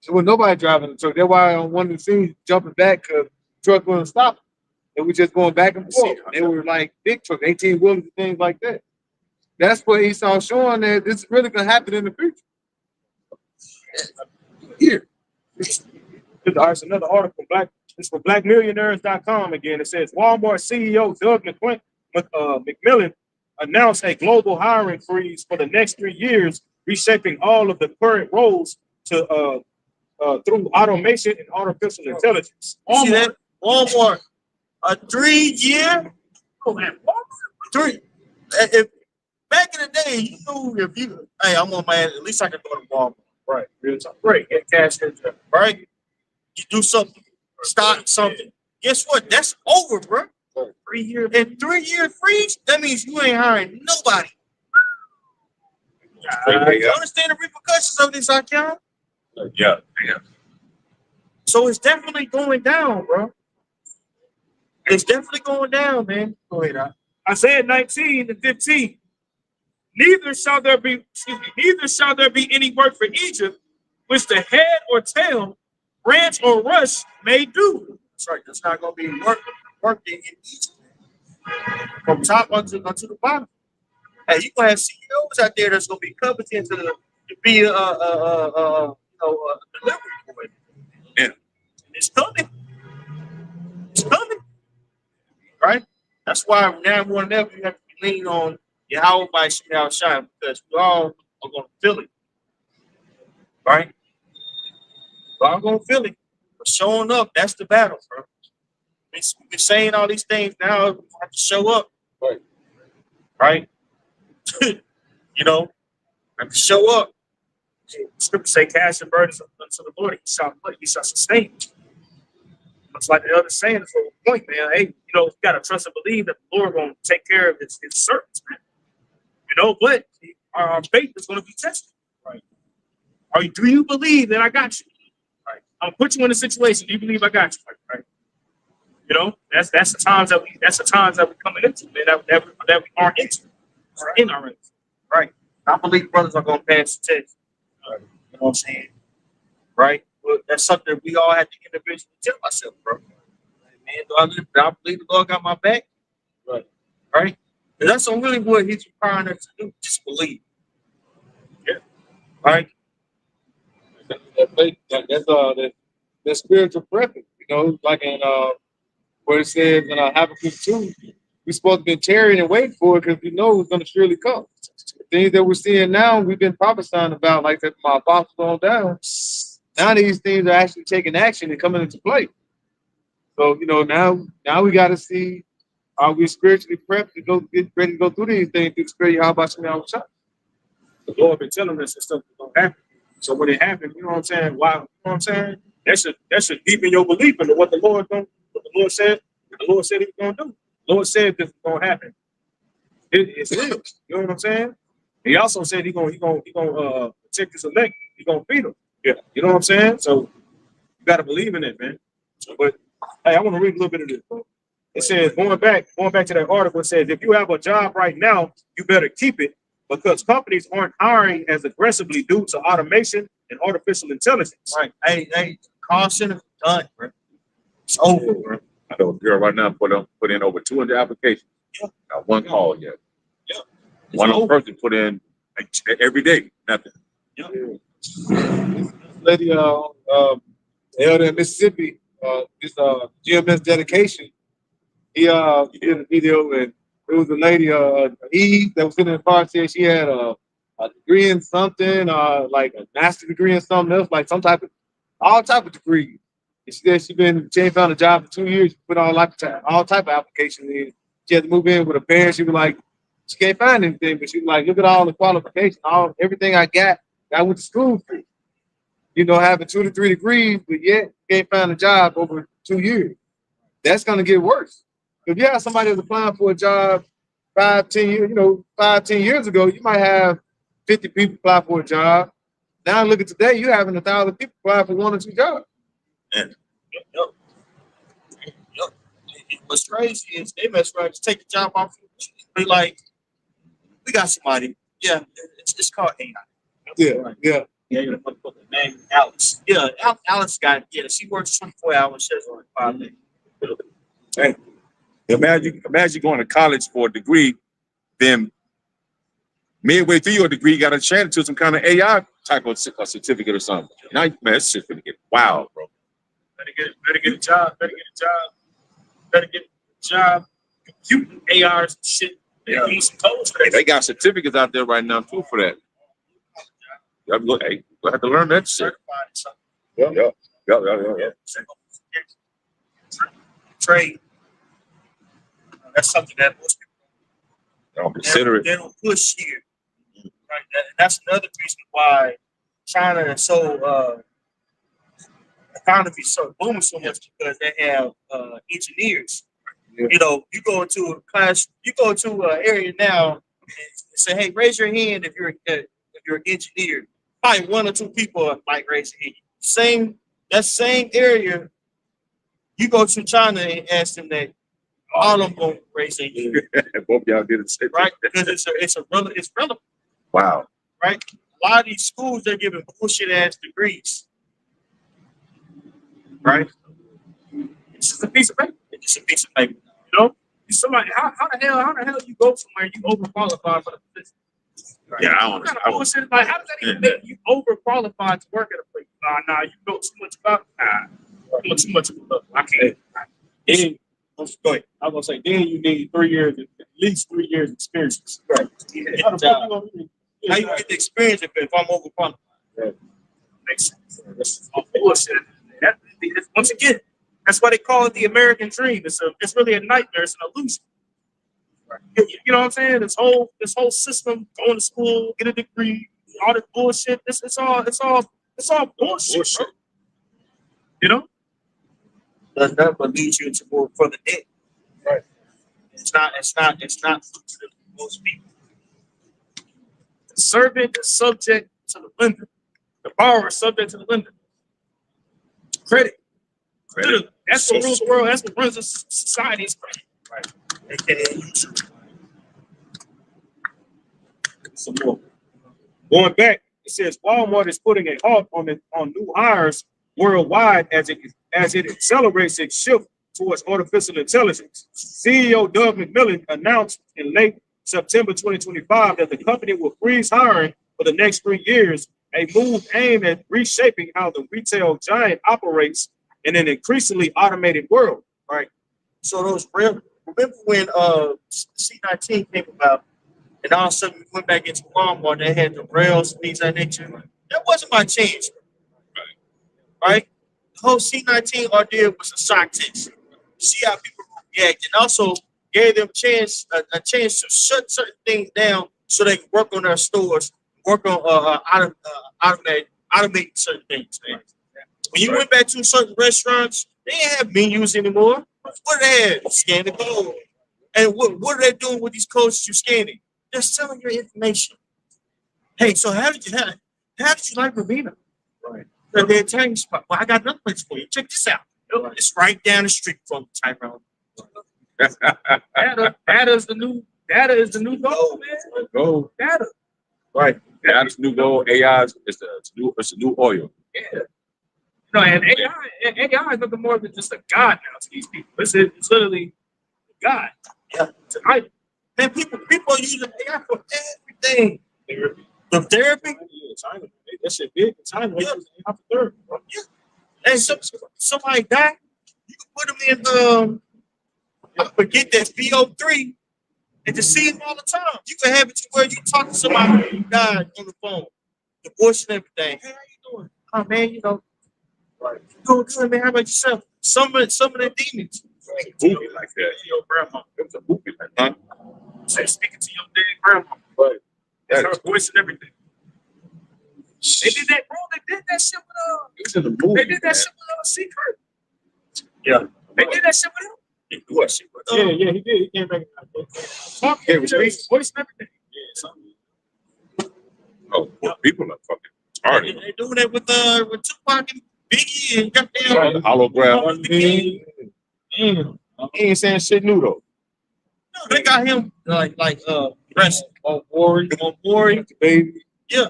So was nobody driving the truck. That's why on one of the scenes jumping back because the truck wasn't stopping. It was just going back and forth. They were like big trucks, 18 wheelers and things like that. That's what Esau showing that this is really gonna happen in the future. Here. All right, so another article, it's from blackmillionaires.com again. It says Walmart CEO Doug McMillan announced a global hiring freeze for the next 3 years, reshaping all of the current roles to through automation and artificial intelligence. See that? Walmart, a 3-year? Oh man, Walmart, if back in the day, you knew if you, hey, I'm on my ass, at least I can go to Walmart. Right, real time. Great, get cash in, right? You do something, start something. Guess what? That's over, bro. 3 years. And 3-year freeze, that means you ain't hiring nobody. You understand the repercussions of this account? Yeah. So it's definitely going down, bro. It's definitely going down, man. Go ahead, Isaiah 19:15. Neither shall there be any work for Egypt, which the head or tail, branch or rush may do. That's right. That's not gonna be work. work in each from top onto the bottom. Hey, you gonna have CEOs out there that's gonna be competent to be delivery boy. Yeah. It's coming. It's coming. Right? That's why now more than ever you have to lean on your how by shine because we all are gonna feel it. Right? We're all gonna feel it. But showing up, that's the battle, bro. We've been saying all these things now, we have to show up. Right? You know, have to show up. Scripture say, cast your burdens unto the Lord. He shall sustain you. It's like the other saying is the point, man. Hey, you got to trust and believe that the Lord going to take care of his servants, man. But our faith is going to be tested. Right? Do you believe that I got you? Right. I'll put you in a situation. Do you believe I got you? Right. That's the times that we coming into, man, that we aren't into. Or in already. Right. I believe brothers are gonna pass the test. You know what I'm saying? Right? But that's something we all have to individually tell ourselves, bro. Man, do I believe the Lord got my back? Right. Right? And that's really what he's requiring us to do. Just believe. Yeah. Right? That spiritual preference, like in where it says in Habakkuk 2, we're supposed to be tarrying and waiting for it because we know it's going to surely come. The things that we're seeing now, we've been prophesying about, like that from our apostles on down. Now these things are actually taking action and coming into play. So, now we got to see, are we spiritually prepped to get ready to go through these things to experience how about some shot? The Lord been telling us that stuff is going to happen. So when it happens, you know what I'm saying? Why? You know what I'm saying? That should deepen your belief into what the Lord said he was going to do. The Lord said this is going to happen. It's real. You know what I'm saying? He also said he gonna protect his elect. He gonna feed them. Yeah. You know what I'm saying? So you gotta believe in it, man. But hey, I want to read a little bit of this. It says, going back to that article, it says, if you have a job right now, you better keep it because companies aren't hiring as aggressively due to automation and artificial intelligence. Right. Hey, call center done, bro. It's over, bro. I know a girl right now put in over 200 applications. Yeah. Not one call yet. Yeah. One person put in every day, nothing. Yeah. This lady held in Mississippi, this GMS dedication. He did a video and it was a lady, Eve, that was sitting in the car saying she had a degree in something, like a master degree in something else, like all type of degrees. And she said she ain't found a job for 2 years. She put all type of applications in. She had to move in with her parents. She was like, she can't find anything, but she was like, look at all the qualifications, everything I got. I went to school for. Having 2 to 3 degrees, but yet can't find a job over 2 years. That's gonna get worse. If you have somebody that's applying for a job 5-10 years ago, you might have 50 people apply for a job. Now look at today, you're having 1,000 people apply for 1 or 2 jobs. Yep. What's crazy is they mess around, just take the job off. Be like, we got somebody. Yeah, it's called AI. Yeah. Yeah, you put the name Alice. Yeah, Alice got. Yeah, she works 24 hours. She has only 5 days. Hey, imagine going to college for a degree, then midway through your degree, you got to change it to some kind of AI type of certificate or something. Now, man, it's just gonna get wild, bro. Better get a job. Computing ARs and shit. Yeah. Need some codes for that. They got certificates out there right now too for that. You have to learn that shit. Yeah. Trade. That's something that most people Don't consider it. they don't push here. Right? That's another reason why China is so economy is so booming so much because they have engineers. Yeah. You go into a class, you go to an area now and say, "Hey, raise your hand if you're an engineer." Probably 1 or 2 people might raise their hand. That same area, you go to China and ask them that, all of them gonna raise their hand. Both y'all did it, Right? Because it's relevant. Wow. Right? A lot of these schools they're giving bullshit ass degrees. Right? It's just a piece of paper. It's a piece of paper. You know, somebody how the hell you go somewhere and you overqualified for the position? Yeah, I What don't. kind of bullshit? Like, how does that even make you overqualified to work at a place? Nah, you know too much about. You know too much about. I can't. Then, Go ahead. I was gonna say, then you need 3 years, at least 3 years experience. Right. How the fuck you gonna do How you get the experience if I'm overqualified? Makes sense. That's all bullshit. Once again, that's why they call it the American dream. It's really a nightmare. It's an illusion. You know what I'm saying? This whole system, going to school, get a degree, all this bullshit. It's all bullshit. Bro. You know? Does nothing but lead you into more further debt. Right. It's not for most people. The servant is subject to the lender. The borrower is subject to the lender. Credit. That's what rules the world. That's what runs the society's credit. Right. some more? Going back, it says Walmart is putting a halt on new hires worldwide as it accelerates its shift towards artificial intelligence. CEO Doug McMillon announced in late September 2025 that the company will freeze hiring for the next 3 years, a move aimed at reshaping how the retail giant operates in an increasingly automated world. Right. So those remember when C19 came about, and all of a sudden we went back into Walmart, they had the rails, things like that. That wasn't my change. Right? The whole C19 ordeal was a shock test. See how people react, and also gave them a chance to shut certain things down so they can work on their stores, work on automating certain things, man. When you went back to certain restaurants, they didn't have menus anymore. What they had? Scan the code. And what are they doing with these codes you're scanning? They're selling your information. Hey, so how did you like Ravina? Right. They're telling you, well, I got another place for you. Check this out. It's right down the street from Tyrone. Data is the new gold, man. Gold. Data. Right. That's new gold. AI is it's a new oil. Yeah. No, and AI is nothing more than just a god now to these people. It's literally a god. Yeah. Tonight. And people are using AI for everything. The therapy. Yeah, China. That shit big in China. Yeah. Half a third. Yeah. And somebody died, you can put them in I forget that VO3 and to see him all the time. You can have it to where you talk to somebody who died on the phone, the voice and everything. Hey, how you doing? Oh man, you doing good, man. How about yourself? Some of the demons. Movie like that. Your grandma. It was a movie like that. Say, speaking to your dead grandma. But That's that her voice and everything. They did that, bro. They did that shit with it was in the movie. They did that shit with Secret. Yeah. They did that shit with him. They do that shit. Yeah, he did. He came back. Talk Yeah, it was his voice and everything. Yeah, something. Oh, well, people are fucking retarded. They're doing that with Tupac and Biggie and goddamn. Right, the hologram. He ain't saying shit new though. No, they got him like dressed On Warren, on board. baby. Yeah.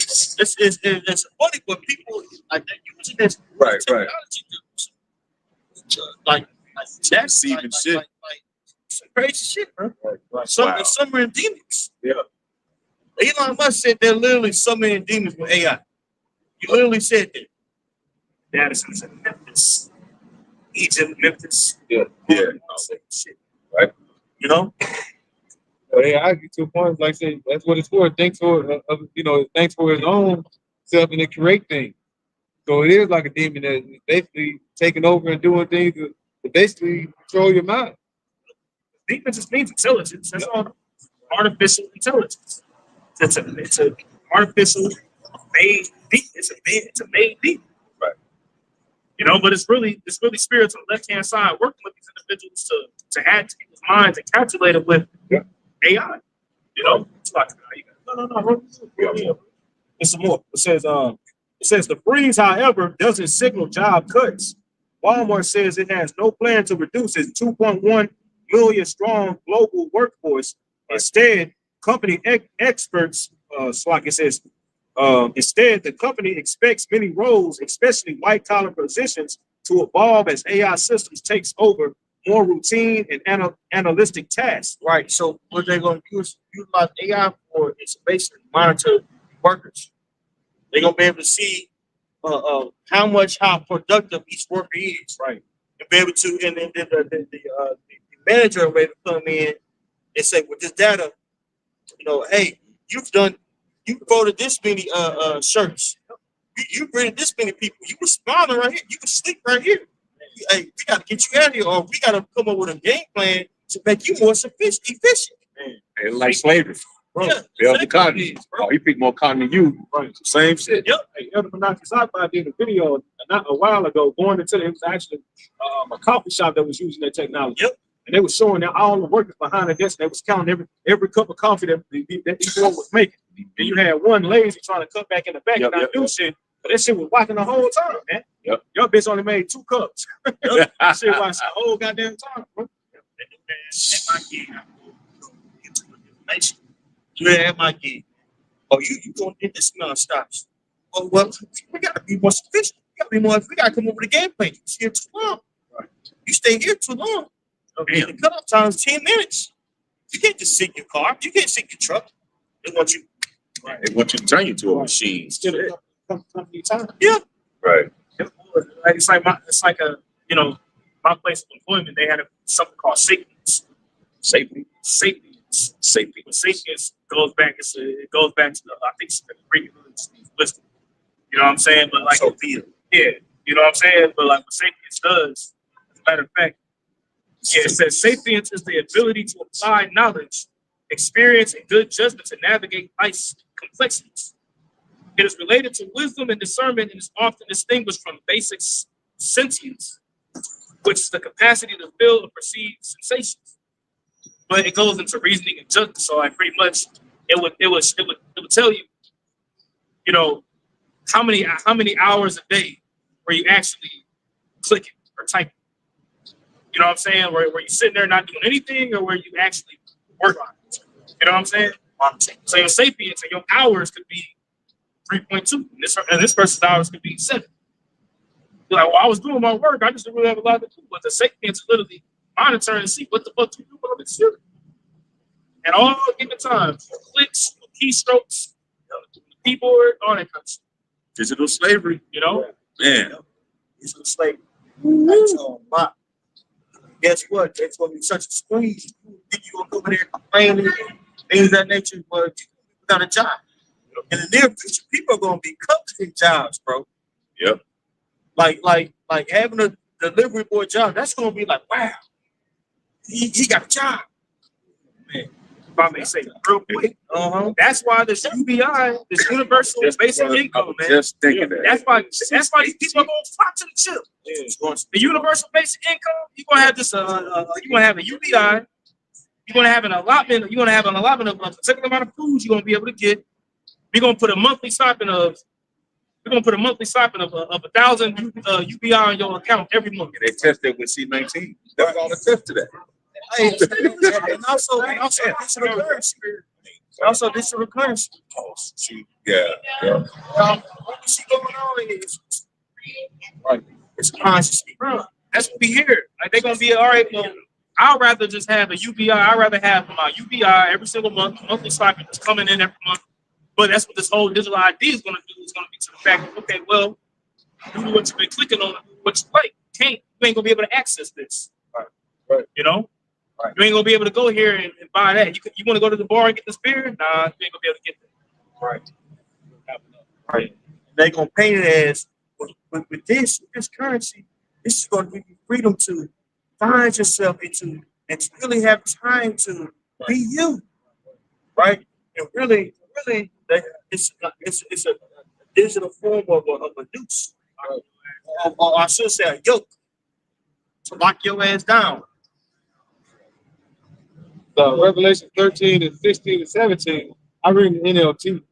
It's funny, but people like they're using this Right. technology to like that's Deceiving shit. like some crazy shit, bro. Wow. Summoning demons. Yeah. Elon Musk said they're literally summoning demons with AI. He literally said that. Madison's in Memphis. Egypt, Memphis. Yeah. Shit. Right. You know? But hey, I get to a point, like I said, that's what it's for. Thanks for, thanks for his own self and to create things. So it is like a demon that is basically taking over and doing things to basically control your mind. Demon just means intelligence. That's all. Artificial intelligence. It's a artificial made demon. It's a made demon. Right. You know, but it's really spirits on the left hand side working with these individuals to add to people's minds and calculate it with AI. You know, it's like No. There's some more. It says the freeze, however, doesn't signal job cuts. Walmart says it has no plan to reduce its 2.1 million strong global workforce. Instead, company experts, instead, the company expects many roles, especially white collar positions, to evolve as AI systems takes over more routine and analytic tasks. Right. So what they're going to utilize AI for is basically monitor workers. They're going to be able to see how productive each worker is. Right. And be able to, and then the manager will be able to come in and say, with this data, hey, you voted this many shirts. You printed this many people. You were smiling right here. You can sleep right here. Hey, we got to get you out of here, or we got to come up with a game plan to make you more efficient. And like slavery. Bro, Build exactly. economy. Oh, he picked more cotton than you. Right. Same shit. Yep. Hey, Elder Menachie Zagba did a video not a while ago going into it was actually a coffee shop that was using that technology. Yep. And they were showing that all the workers behind the desk. They was counting every cup of coffee that each one was making. And you had one lazy trying to cut back in the back and not do shit. But that shit was whacking the whole time, man. Yep. Your bitch only made 2 cups. That shit was the whole goddamn time, bro. You had my gig. Oh, you gonna get this non-stops. Oh, well, we gotta be more sufficient. We gotta come up with a game plan. You stay here too long. Right. You stay here too long. Okay. The cutoff time is 10 minutes. You can't just sit in your car. You can't sit in your truck. They want you. Right. They want you to turn you to a machine. Instead of company time. Yeah. Right. It's like my place of employment. They had something called safety. But safety goes back. It goes back to I think it's the Greek listed. You know what I'm saying? But like, you know what I'm saying? But like what sapience does, as a matter of fact, it says sapience is the ability to apply knowledge, experience, and good judgment to navigate life's complexities. It is related to wisdom and discernment and is often distinguished from basic sentience, which is the capacity to feel or perceive sensations. But it goes into reasoning and judgment. So like pretty much it would tell you, how many hours a day were you actually clicking or typing? You know what I'm saying? Where you're sitting there not doing anything, or where you actually work on it. You know what I'm saying? So your sapience and your hours could be 3.2, and this person's hours could be 7. You're like, well, I was doing my work. I just didn't really have a lot to do. But the sapience literally monitor and see what the fuck you do on this shit. And all given time, clicks, keystrokes, keyboard, all that kind of stuff. Digital slavery. Man. Digital slavery. That's all. But guess what? It's going to be such a squeeze. Then you going to go over there complaining and things of that nature. But you got a job. In the near future, people are going to be cutting jobs, bro. Yep. Like having a delivery boy job. That's going to be like, wow, he got a job. Man, if I may say real quick, that's why this UBI, this universal basic income, man. Just thinking that. That's why these people are going to flock to the chip. Yeah. The universal basic income, you're going to have this. You're going to have a UBI. You're going to have an allotment. You're going to have an allotment of a particular amount of food you're going to be able to get. We're going to put a monthly stipend of. We're going to put a monthly stipend of 1,000 UBI on your account every month. They tested with C19. That's all the test to that. Hey, and also digital currency. Also digital currency. Oh, shoot. Yeah. What we see going on is right. It's consciously, Bro, that's what we hear. Like they're gonna be all right. Well, I'd rather just have a UBI. I'd rather have my UBI every single month, monthly stipend that's coming in every month. But that's what this whole digital ID is gonna do. It's gonna be to the fact that, okay, well, do what you've been clicking on, what you like. You ain't gonna be able to access this. Right. You know? Right. You ain't gonna be able to go here and buy that. You want to go to the bar and get this beer? Nah, you ain't gonna be able to get that. Right. They're gonna paint it as with this currency, this is gonna give you freedom to find yourself and to really have time to be you. Right? And really it's a digital form of a noose. Or I should say a yoke to lock your ass down. So Revelation 13 and 16 and 17, I read the NLT.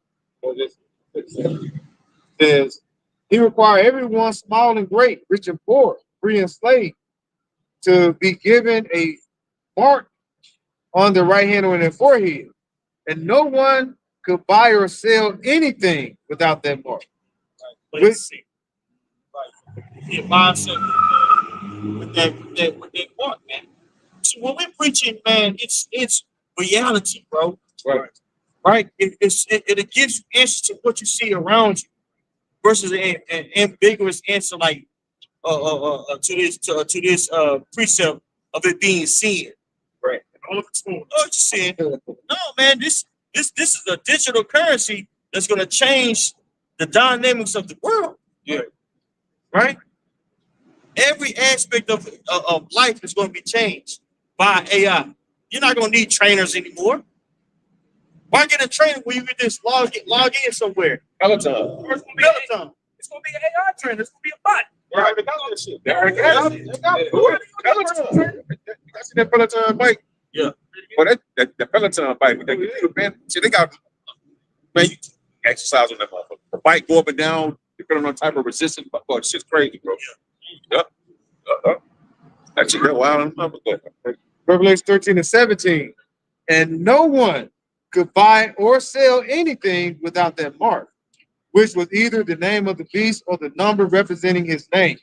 It says, he required everyone, small and great, rich and poor, free and slave, to be given a mark on the right hand or in their forehead. And no one could buy or sell anything without that mark. Right. You buy something, what they want, man. So when we're preaching, man, it's reality, bro. Right. Right? It gives you answers to what you see around you versus an ambiguous answer like to this precept of it being seen. Right. All of it's going. Oh, just saying. No, man, this is a digital currency that's going to change the dynamics of the world. Yeah. Right. Every aspect of life is going to be changed by AI. You're not going to need trainers anymore. Why get a trainer when you can just log in somewhere? Peloton. Peloton. It's gonna be an AI trainer. It's gonna be a bot. They already got that shit. They already got it. Peloton. I see that Peloton bike. Yeah. Well, that Peloton bike, they got, man, you exercise on that motherfucker. The bike go up and down, depending on type of resistance. But shit's crazy, bro. Yep. That's a real wild number. Revelation 13:17. And no one could buy or sell anything without that mark, which was either the name of the beast or the number representing his name.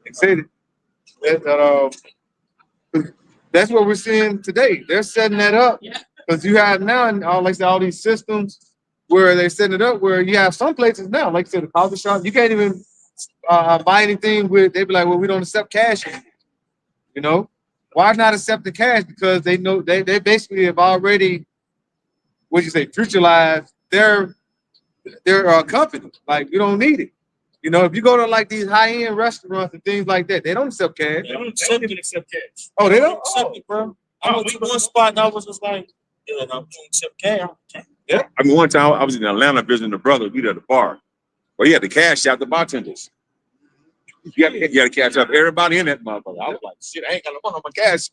They said that's what we're seeing today. They're setting that up because you have now, and like I said, all these systems where they're setting it up where you have some places now, like I said, the coffee shop, you can't even buy anything with. They be like, well, we don't accept cash anymore. You know, why not accept the cash? Because they know they basically have already, what you say, futurized their company. Like, we don't need it. You know, if you go to like these high-end restaurants and things like that, they don't accept cash. They don't accept cash. Oh, they don't accept it, bro. I went to one spot and I was just like, yeah, no, we don't accept cash. Yeah. I mean, one time I was in Atlanta visiting a brother. We at the bar. Well, he had to cash out the bartenders. You got to cash out everybody in that motherfucker. I was like, shit, I ain't got no money on my cash.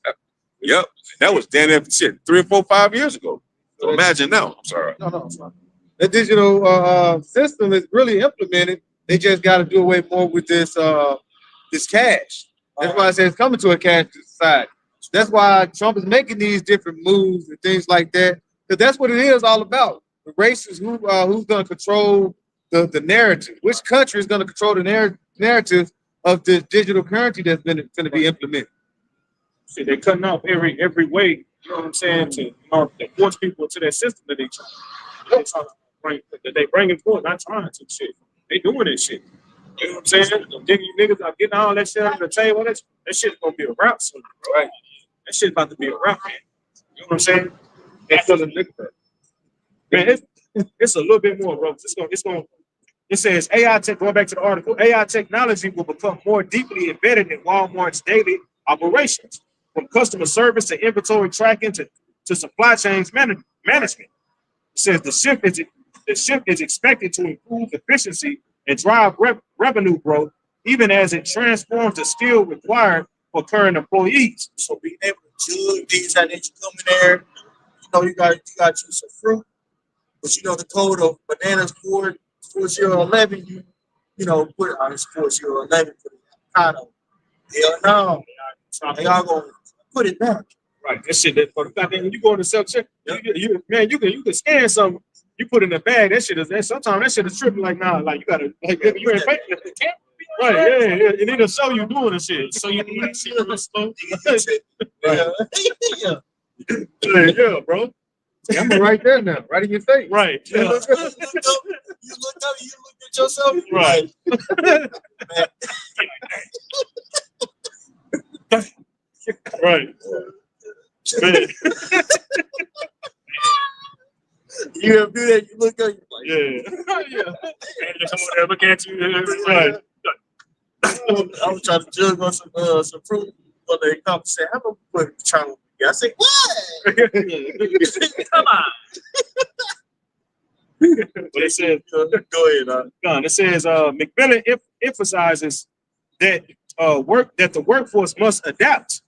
Yep. That was damn near shit 3 or 4, 5 years ago. So imagine now. I'm sorry. No. The digital system is really implemented. They just got to do away more with this cash. That's why I say it's coming to a cash society. That's why Trump is making these different moves and things like that. Because that's what it is all about. The race is who's going to control the narrative. Which country is going to control the narrative of this digital currency that's going to be implemented? See, they're cutting off every way. You know what I'm saying? To force people into that system that they trying to bring. That they bringing forth, not trying to shit. They doing this shit. You know what I'm saying? Then you niggas are getting all that shit on the table. That shit's gonna be a wrap soon, bro. Right? That shit's about to be a wrap, man. You know what I'm saying? Man, it's a little bit more, bro. It says AI tech. Going back to the article, AI technology will become more deeply embedded in Walmart's daily operations, from customer service to inventory tracking to supply chains management. It says the shift is expected to improve efficiency and drive revenue growth, even as it transforms the skill required for current employees. So being able to judge things that you come in there, you know, you got you some fruit, but you know the code of bananas 4011, you know, put it on this 4011 for the avocado. Hell no, they all gonna put it back. Right, that shit. That for the goddamn, when you go to self check, you can scan something. You put it in the bag. That shit is. Sometimes that shit is tripping. Like, nah, like you gotta, like, you ain't faking it. Right, yeah. It need to show you doing the shit. So you need to see the slow. Yeah, bro. I'm right there now, right in your face. Right. You Yeah. look up, you look at yourself. Right. Right. Man. You ever do that? You look up. Like, yeah. And just come over there, look at you. Right. I was trying to judge on some fruit, but they come and say, "How about we put trying?" I say, "What? Come on." But it says, go ahead. it says, McMillan emphasizes that the workforce must adapt,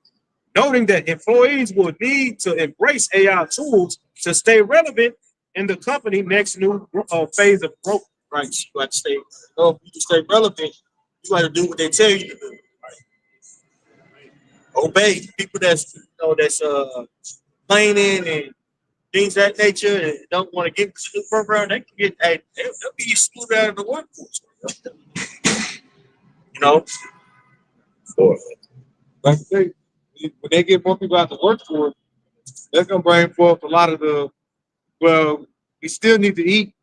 noting that employees will need to embrace AI tools to stay relevant in the company next new phase of growth. Right, you got to stay. If you to stay relevant, you got to do what they tell you to do. Right? Obey people that's complaining and things of that nature and don't want to get to the program. They can get they'll be excluded out of the workforce. You know, Like I say, when they get more people out to work for it, that's gonna bring forth a lot of the. Well, we still need to eat,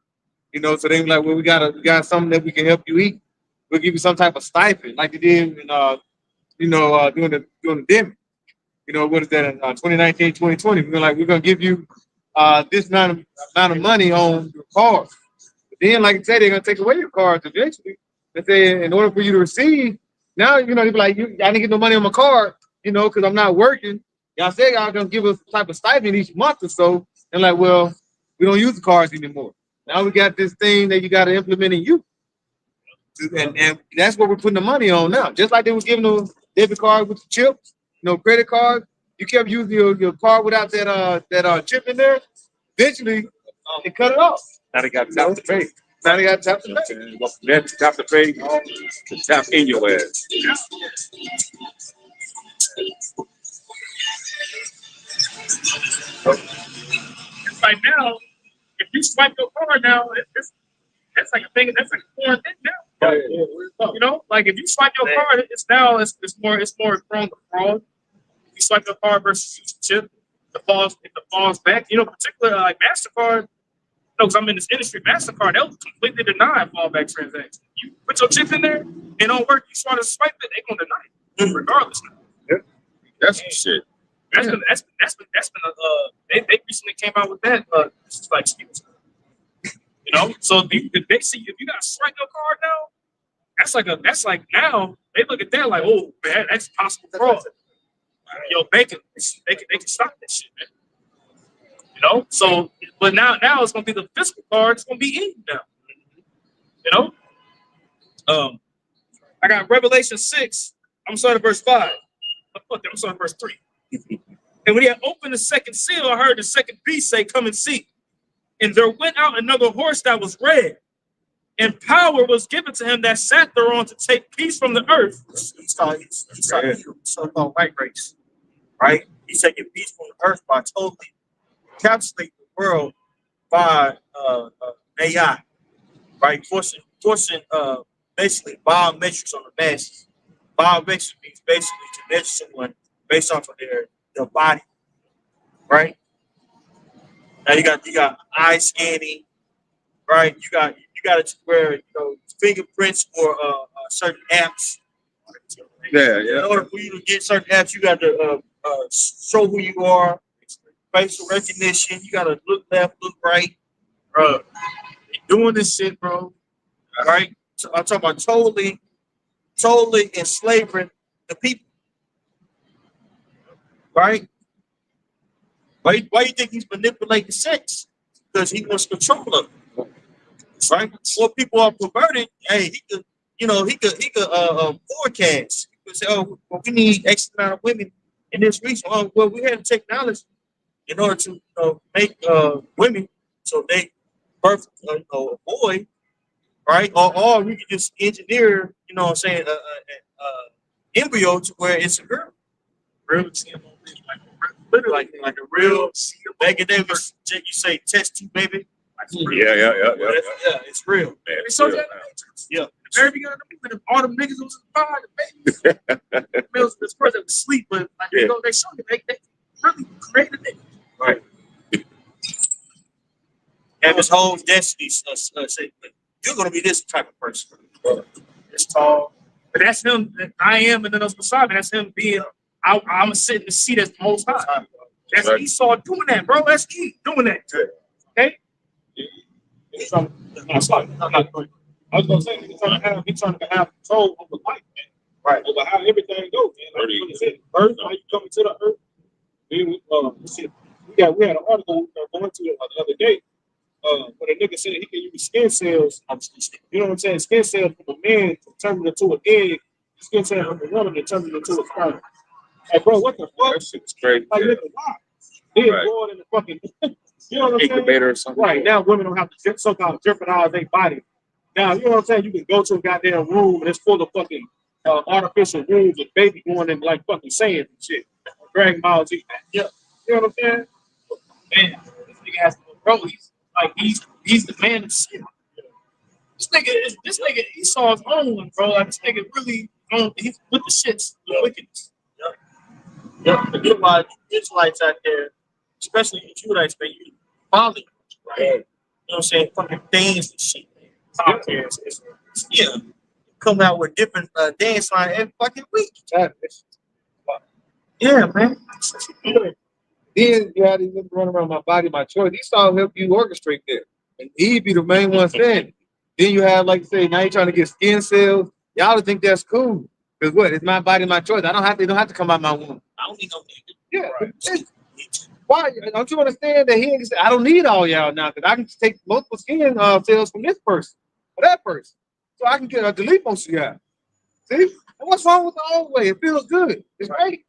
So they be like, well, we got something that we can help you eat. We'll give you some type of stipend, like they did in during the demi. What is that in 2019, 2020? We're gonna give you this amount of money on your card. But then, like I said, they're gonna take away your cards eventually. They say in order for you to receive, now they be like, I didn't get no money on my card, because I'm not working. Y'all say y'all gonna give us type of stipend each month or so. And like, well, we don't use the cards anymore. Now we got this thing that you got to implement in you. And that's what we're putting the money on now. Just like they was giving a debit card with the chips, credit card. You kept using your card without that chip in there. Eventually, they cut it off. Now they got tap to pay. Now they got tap to pay. Well, that tap to pay to tap in your ass. Like now, if you swipe your card now, that's like a thing. That's like a foreign thing now. Like if you swipe your card, it's more prone to fraud. If you swipe your card versus use the chip, if it falls back. Particularly like Mastercard. Because I'm in this industry, Mastercard, they'll completely deny fallback transactions. You put your chip in there, it don't work. You try to swipe it, they're gonna deny it, regardless. Yeah. That's some shit. That's been they recently came out with that. This is like excuse. So they see if you gotta swipe your card now, that's like now they look at that like, oh man, that's possible fraud. Yo, they can stop that shit, man. So but now it's gonna be the physical card, it's gonna be in now. I got Revelation 6, I'm starting at verse 5. I'm starting at verse 3. And when he had opened the second seal, I heard the second beast say, come and see. And there went out another horse that was red, and power was given to him that sat thereon to take peace from the earth. He's talking about white race, right? He's taking peace from the earth by totally encapsulating the world by AI, right? Forcing basically biometrics on the masses. Biometrics means basically to measure someone based off of their body, right? Now you got eye scanning, right? You got it to where fingerprints for certain apps. Yeah. In order for you to get certain apps, you got to show who you are. Facial recognition. You got to look left, look right, bro. You're doing this shit, bro. All right. So I'm talking about totally enslaving the people. Right? Why you think he's manipulating sex? Because he wants control of it. Right? More people are perverted. Hey, he could forecast. He could say, oh, well, we need X amount of women in this region. Oh, well, we have technology in order to make women so they birth a boy, right? Or we could just engineer, embryo to where it's a girl. Real literally like a real back in the day, you say test tube baby. Yeah. It's real. Man, It's so real, yeah. The very beginning of the movie, all them niggas was inspired, the babies. This person was asleep, but they show you they really created it. Right. And his whole destiny say, you're gonna be this type of person. It's tall. But that's him. I am, and then us beside me. That's him being. I'm sitting in the seat as the most high. That's right. Esau doing that, bro. That's Eve doing that. Okay. I'm not going. I was gonna say he's trying to have control over life, man. Right. Over how everything goes, man. Like you said, earth, how you coming to the earth. Then we had an article we were going to the other day. But a nigga said he can use skin cells. You know what I'm saying? Skin cells from a man to turn it into an egg. Skin cells from a woman to turn it into a sperm. Like, bro, what the fuck? That shit's crazy. Like, nigga, why? Then going in the fucking, you know what I'm saying? Incubator or something. Right, now women don't have to somehow jeopardize their body. Now, you know what I'm saying? You can go to a goddamn room and it's full of fucking artificial rooms with baby going in like fucking sand and shit. Dragon Ball Z. Yeah. You know what I'm saying? Man, this nigga has to bro, he's the man of sin. This nigga Esau's own, bro. Like, this nigga really He's with the shits, the wickedness. Yeah, but you why Israelites out there, especially you Judites, man, you folly, right? You know what I'm saying? Fucking dance and shit. Podcast. Yeah. Come out with different dance line every fucking week. Yeah, man. Then you had to run around my body, my choice. These songs help you orchestrate that. And he be the main one saying it. Then you have, like you say, now you're trying to get skin cells. Y'all would think that's cool. Because what? It's my body, my choice. They don't have to come out my womb. I don't need no nigga. Yeah. Why? Don't you understand that he ain't say, I don't need all y'all now, because I can just take multiple skin cells from this person or that person. So I can get delete most of y'all. See? And what's wrong with the old way? It feels good. It's great.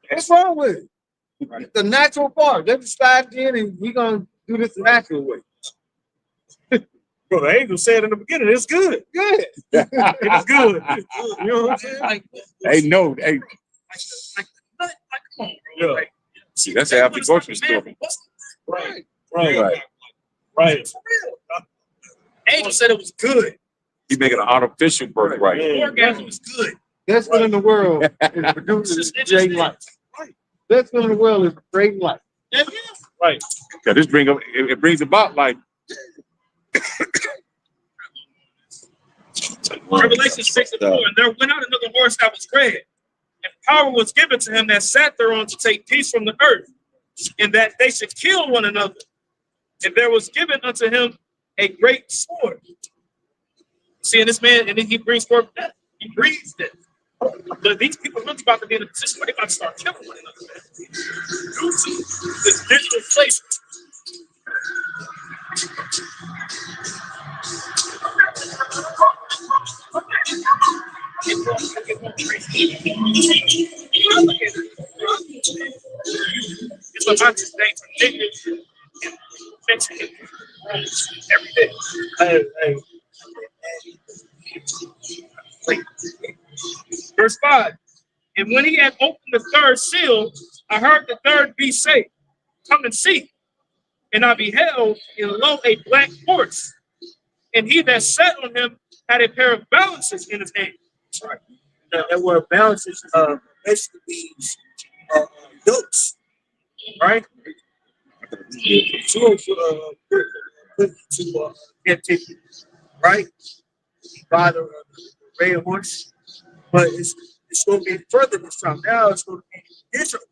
What's wrong with it? It's the natural part. Let's slide in and we're gonna do this the natural way. Bro, the angel said in the beginning, it's good. Good. It's good. You know what I'm saying? Like, Hey, no, hey, come on, bro. Yeah. Like, see, that's after the grocery store. Right. Right. For real. Angel said it was good. You make it an artificial birthright. Yeah. Orgasm was good. Best one in the world is producing great life. Best one in the world is great life. Yeah. Right. Cause this it brings about like Revelation 6 and 4. And there went out another horse that was red, and power was given to him that sat thereon to take peace from the earth, and that they should kill one another. And there was given unto him a great sword. See, and this man, and then he brings forth death. He breathes death. But these people are really about to be in a position where they about to start killing one another. Due to this digital inflation. It's what I just think from dignity and fixing it every day. Hey. Verse 5. And when he had opened the third seal, I heard the third beast say, come and see. And I beheld, and lo, a black horse. And he that sat on him had a pair of balances in his hand. Right. That word balances basically means yokes, right? To captivity, right? By the red horse, but it's going to be further this time. Now it's going to be Israel.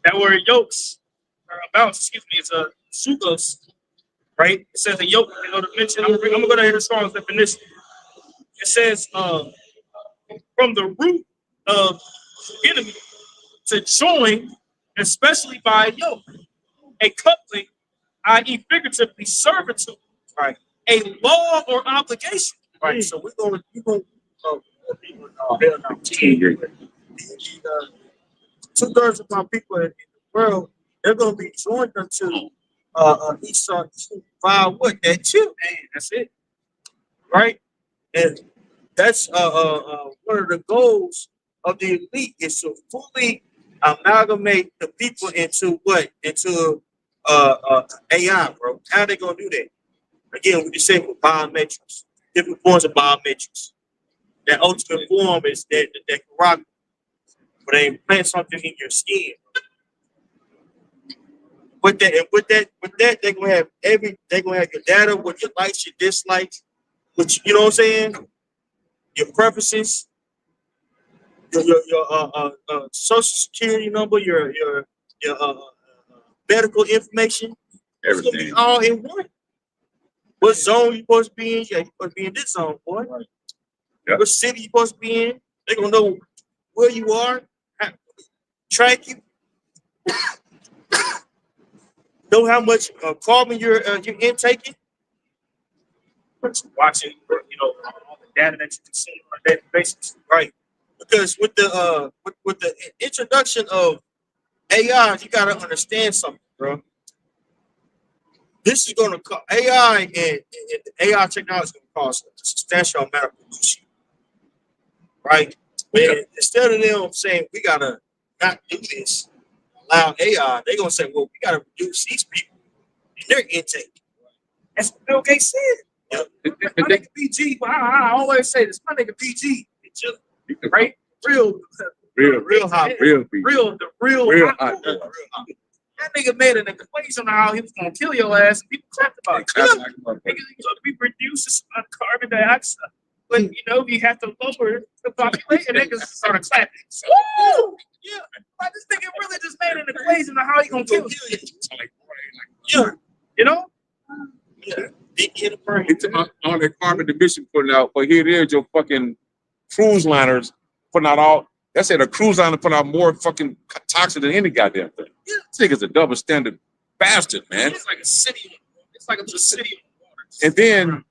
That word yokes, or balance, excuse me, is a sugos, right? It says a yoke. You know the mention. I'm going to go to hear the Strong's definition. It says from the root of enemy to join, especially by a yoke, a coupling, i.e., figuratively servitude, Right. a law or obligation. Right. So we're going two-thirds of my people in the world, they're going to be joined unto Esau by what? That chip. That's it. Right? And that's one of the goals of the elite is to fully amalgamate the people into what? Into AI, bro. How are they gonna do that? Again, we just say with biometrics, different forms of biometrics. That ultimate form is that corrupt, but they implant something in your skin. With that, they're gonna have your data, with your likes, your dislikes, which you know what I'm saying, your preferences, your social security number, your medical information. It's gonna be all in one. What zone you supposed to be in? Yeah, you supposed to be in this zone, boy. Right. Yeah. What city you supposed to be in? They're gonna know where you are, track you, know how much carbon you're intaking. Watching, all the data that you consume on a daily basis. Right. Because with the introduction of AI, you gotta understand something, bro. This is gonna cause AI and AI technology is gonna cause a substantial amount of pollution. Right? And instead of them saying we gotta not do this, allow AI, they're gonna say, well, we gotta reduce these people and their intake. That's what Bill Gates said. My nigga BG, I always say this. My nigga BG, right? Real hot, real hot. hot. That nigga made an equation on how he was gonna kill your ass, and people talked about it. Nigga, we produce carbon dioxide, but you know we have to lower the population. Niggas started clapping. Woo! Yeah, like this nigga really just made an equation on how he gonna kill you. Yeah, you know. Yeah. Big hit of brain. It's all that carbon emission putting out, but here it is, your fucking cruise liners putting out all. That's it. A cruise liner putting out more fucking toxic than any goddamn thing. Yeah. This nigga's a double standard bastard, man. It's like a city. It's like a city on water. And then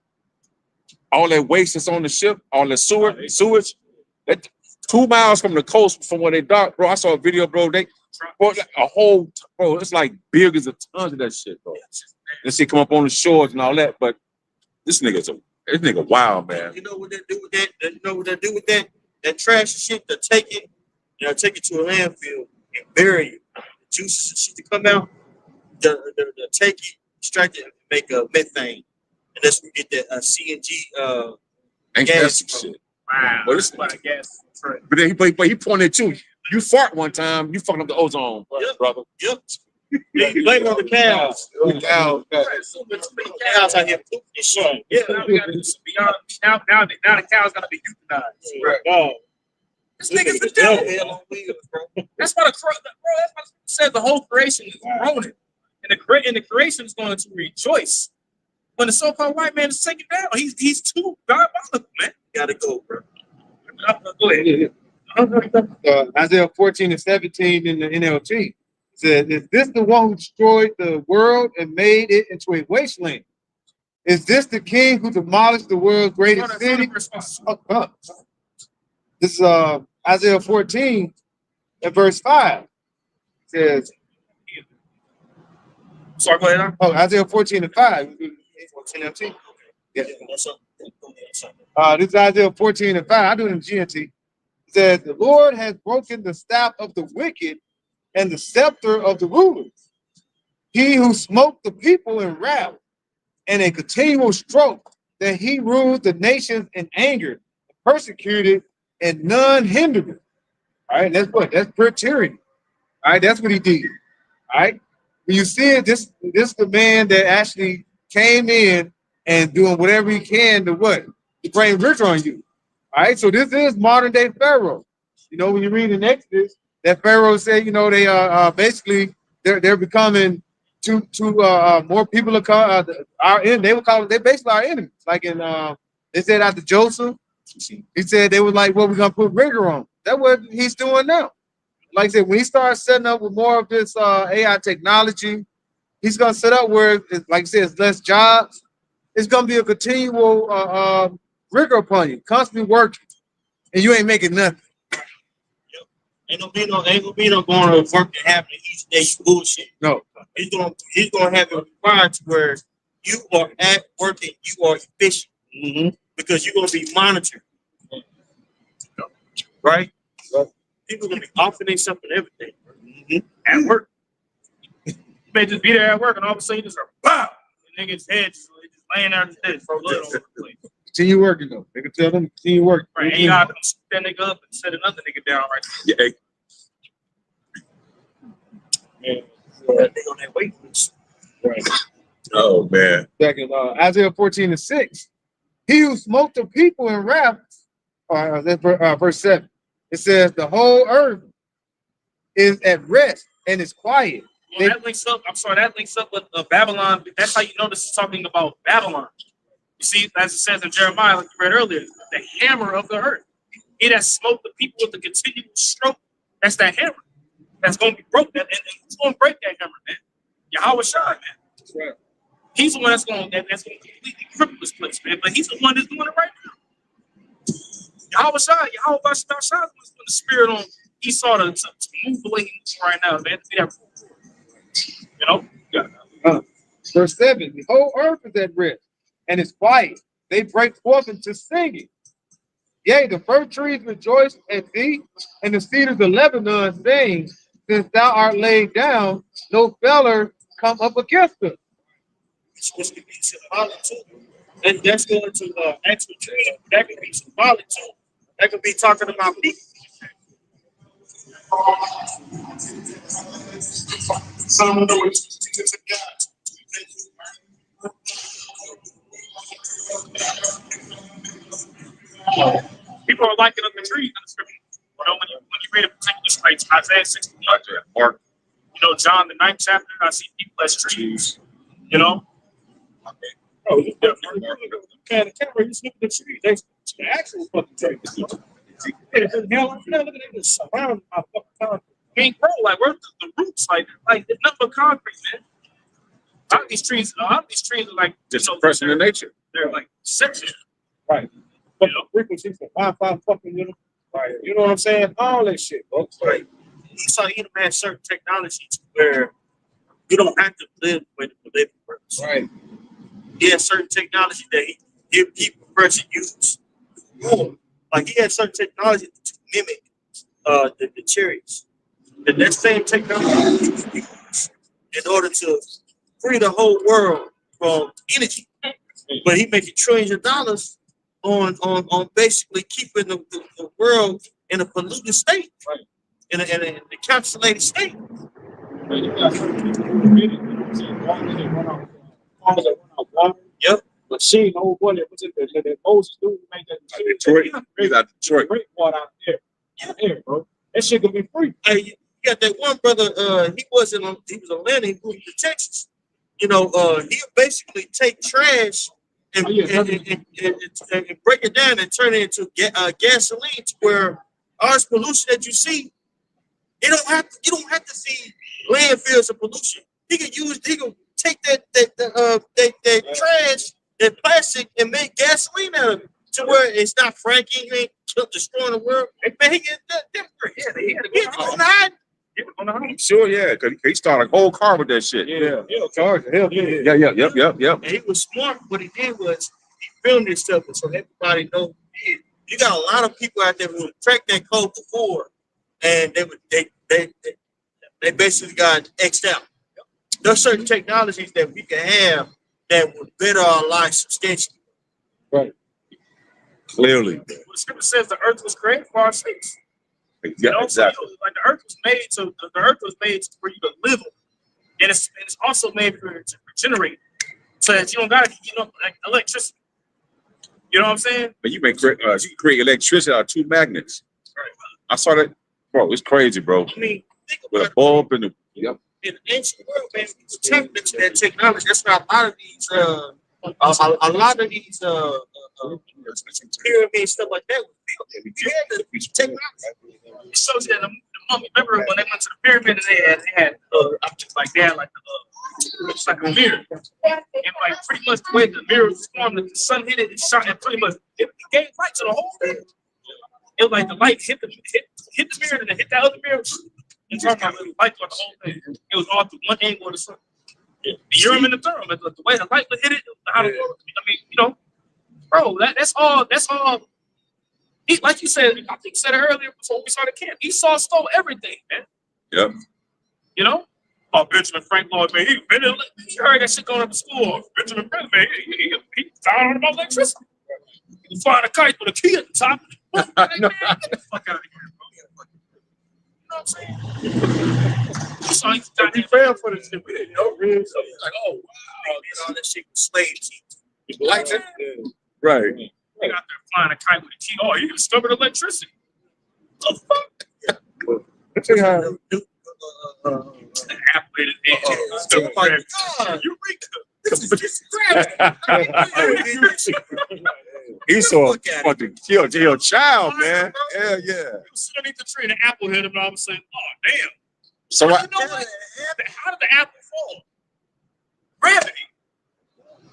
all that waste that's on the ship, all the sewage, that 2 miles from the coast from where they dock, bro. I saw a video, bro. It's like billions of tons of that shit, bro. Let's see, come up on the shores and all that, but this nigga wild, man. You know what they do with that? You know what they do with that? That trash shit, they take it to a landfill and bury it. The juices and shit to come out, they take it, extract it, and make a methane. And that's where we get that CNG Ain't gas. that some shit? Wow. But it's like gas. Right. But he pointed at you. You fart one time, you fucking up the ozone, brother. Yep. Yeah, you blame it on the cows. Cows out here pooping and shit. Yeah, now we gotta do some beyond. Now the cow's gonna be euthanized. Right. Oh. This nigga's the devil. That's why that's why said the whole creation is groaning, and the creation is going to rejoice when the so-called white man is taken down. He's too diabolical, man. Gotta go, bro. Go ahead. Isaiah 14 and 17 in the NLT says, "Is this the one who destroyed the world and made it into a wasteland? Is this the king who demolished the world's greatest city?" This is Isaiah 14 and verse 5. It says, Sorry, go ahead. Isaiah 14 and 5. NLT. Yeah. This is Isaiah 14 and 5. I do it in GNT. It says, "The Lord has broken the staff of the wicked and the scepter of the rulers. He who smote the people in wrath and a continual stroke, that he ruled the nations in anger, persecuted, and none hindered him." All right, that's what? That's pure tyranny. All right, that's what he did. All right. When you see it, this the man that actually came in and doing whatever he can to what? To bring rigor on you. All right, so this is modern day Pharaoh. You know, when you read in Exodus, that Pharaoh said, you know, they are basically they're becoming too more people are they would call it, they basically our enemies. Like in they said after Joseph, he said they were like, well, we're gonna put rigor on. That's what he's doing now. Like I said, when he starts setting up with more of this AI technology, he's gonna set up where, like I said, it's less jobs. It's gonna be a continual rigor upon you, constantly working, and you ain't making nothing. Ain't gonna be no going to work and having each day bullshit. No, he's gonna have it required to where you are at work and you are efficient because you're gonna be monitored, right? People are gonna be offering themselves and everything At work. You may just be there at work, and all of a sudden you just go, BOW! The nigga's head just laying there dead for blood all over the place. continue working though. They can tell them continue working. Right, and you gotta come scoop that nigga up and set another nigga down right Yeah. that nigga on that wait list. Right. Oh man. Second, Isaiah 14 and 6. He who smote the people in wrath, verse 7. It says the whole earth is at rest and is quiet. Well, that links up. I'm sorry, that links up with Babylon. That's how you know this is talking about Babylon. You see, as it says in Jeremiah, like you read earlier, the hammer of the earth. He that smote the people with a continual stroke. That's that hammer. That's going to be broken. And who's going to break that hammer, man? Yahweh Shai, man. That's right. He's the one that's going to completely cripple this place, man. But he's the one that's doing it right now. Yahweh Shai is going to put the spirit on Esau to move the way he's right now, man. To be that, you know? Yeah. Verse 7. The whole earth is at rest and is quiet. They break forth into singing. Yea, the fir trees rejoice at thee, and the cedars of Lebanon sings. Since thou art laid down, no feller come up against us. It's supposed to be symbolic too. And that's going to actual tree. That could be symbolic too. That could be talking about people. People are liking up the trees in the scripture. You know, when you read a particular scripture, Isaiah 61, Mark, you know, John the 9th chapter, I see people as trees. You know, Bro, you the camera, you look at the tree. That's the actual fucking tree. Yeah, hell, I'm not looking at this surrounded by fucking concrete. I mean, bro, like where's the roots? Like it's nothing but concrete, man. A lot of these trees are like Just expressing the nature. they're like section. Right. But the frequencies, the Wi-Fi fucking, right. You know what I'm saying? All that shit, bro. Right. So you have certain technologies where you don't have to live with the living purpose. Right. He has certain technology that he prefers to use more. Like he has certain technology to mimic the chariots. And that same technology in order to free the whole world from energy. But he making trillions of dollars on basically keeping the world in a polluted state, Right. in an encapsulated state. You got certain people who really, farmers that run out water. Yep. Machine, old boy, that was it, that Moses dude who made that machine. Detroit. He's out Detroit. Great water out there. Out there, bro. That shit gonna be free. Hey, you got that one brother, he was in Atlanta, he moved to Texas. You know, he'll basically take trash and break it down and turn it into gasoline to where all this pollution that you see, you don't have to see landfills of pollution. He can take that trash, that plastic, and make gasoline out of it to where it's not fracking, it ain't destroying the world. Man, he get that different. He on the high. I'm sure, yeah, because he started a whole car with that shit. Yeah, he'll charge it. Hell yeah. Yep. And he was smart. What he did was he filmed this stuff so everybody knows. You got a lot of people out there who tracked that code before, and they basically got X'd out. There's certain technologies that we can have that would better our lives substantially. Right. Clearly. The scripture says the earth was created for our sakes. Yeah, You know, exactly. so, like the earth was made, so the earth was made for you to live on, and it's also made for to regenerate, so that you don't gotta, like electricity. You know what I'm saying? But you can create electricity out of two magnets. Right. I saw that, bro. It's crazy, bro. I mean, think With about a bulb and yep. in the ancient world, man, we was tapping into that technology. That's why a lot of these pyramids, stuff like that was built. We had the technology. It shows you that the mummy. Remember when they went to the pyramid and they had it's like a mirror, and like pretty much the way the mirror was formed, the sun hit it, it shot, and pretty much it gave light to the whole thing. It was like the light hit the mirror and then hit that other mirror, and turned on the light on the whole thing. It was all through one angle of the sun. The Urim and the Thummim, the way the light would hit it, how the I mean, bro, that's all. Like you said, I think you said it earlier before we started camp. Esau stole everything, man. Yep. You know? Oh, Benjamin Franklin, man, you heard that shit going up to school. Benjamin Franklin, man, he found out about electricity. He was flying a kite with a key at the top. Man, get the fuck out of here, bro. You know what I'm saying? So he fell for the shit. We didn't know, really. So he's like, oh, wow. All that shit was slaves. Like that. Right. They out there flying a kite with a key. Oh, you discovered electricity. The fuck? Let's see how. The apple in his hand. Oh my God. He saw fucking kill your child, man. Yeah. He was sitting underneath the tree and the apple hit him, and I was saying, oh, damn. So How did the apple fall? Gravity.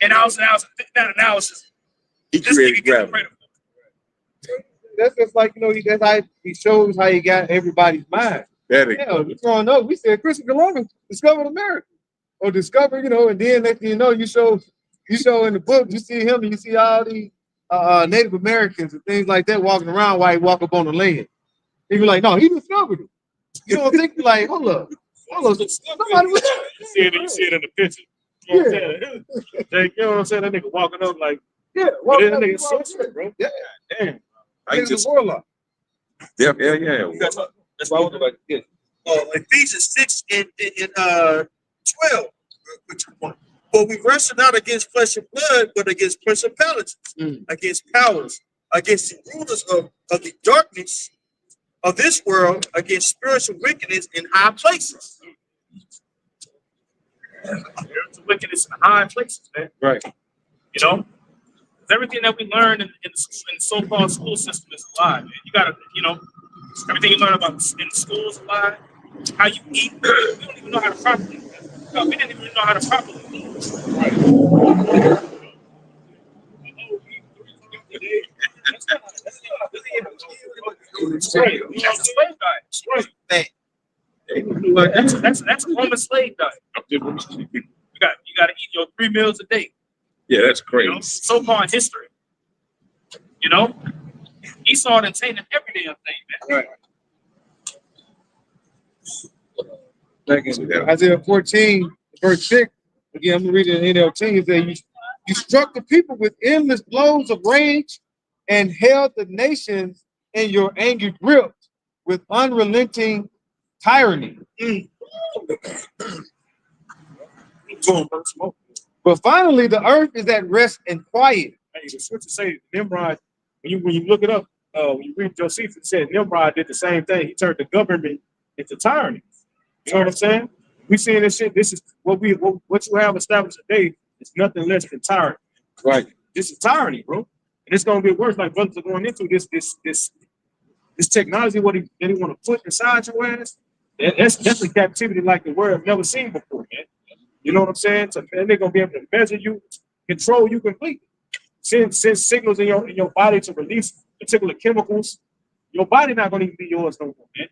And I was just he this created nigga getting gravity. credit. That's just like, that's how he shows how he got everybody's mind. That Growing up, we said Christopher Columbus discovered America. Or discovered, and then next thing you know, you show in the book, you see him and you see all these Native Americans and things like that walking around while he walk up on the land. He be like, no, he discovered it. You don't think like, hold up. Somebody was You see it in the picture. You know what I'm saying? You know what I'm saying? That nigga walking up like Yeah, Well, well, then well, nigga sorcerer, bro. yeah, Damn. I he's a just, warlock. yeah. That's why I was like, yeah. Ephesians 6 and 12. Which one? For we wrestle not against flesh and blood, but against principalities, against powers, against the rulers of the darkness of this world, against spiritual wickedness in high places. There's wickedness in high places, man. Right. You know? 'Cause everything that we learn in the so-called school system is a lie, man. You gotta, you know, everything you learn about in school is a lie. How you eat, we don't even know how to properly eat. No, we didn't even know how to properly eat. Right. That's a slave diet. Right. Like, that's a Roman slave diet. You got to eat your 3 meals a day. Yeah, that's You know, crazy. so-called history. You know, Esau done tainted every damn thing, man. Back in Isaiah 14, verse 6. Again, I'm reading the NLT. It says, you struck the people with endless blows of rage and held the nations in your angry grip with unrelenting tyranny. But finally, the earth is at rest and quiet. Hey, the scripture say Nimrod, when you look it up, when you read Josephus, it said Nimrod did the same thing. He turned the government into tyranny. You know what I'm saying? We seeing this shit. This is what you have established today. It's nothing less than tyranny. Right. This is tyranny, bro. And it's gonna get worse. Like brothers are going into this technology. What they want to put inside your ass. That's a captivity like the world never seen before, man. You know what I'm saying? So man, they're gonna be able to measure you, control you completely. Send signals in your body to release particular chemicals. Your body not gonna even be yours no more, man.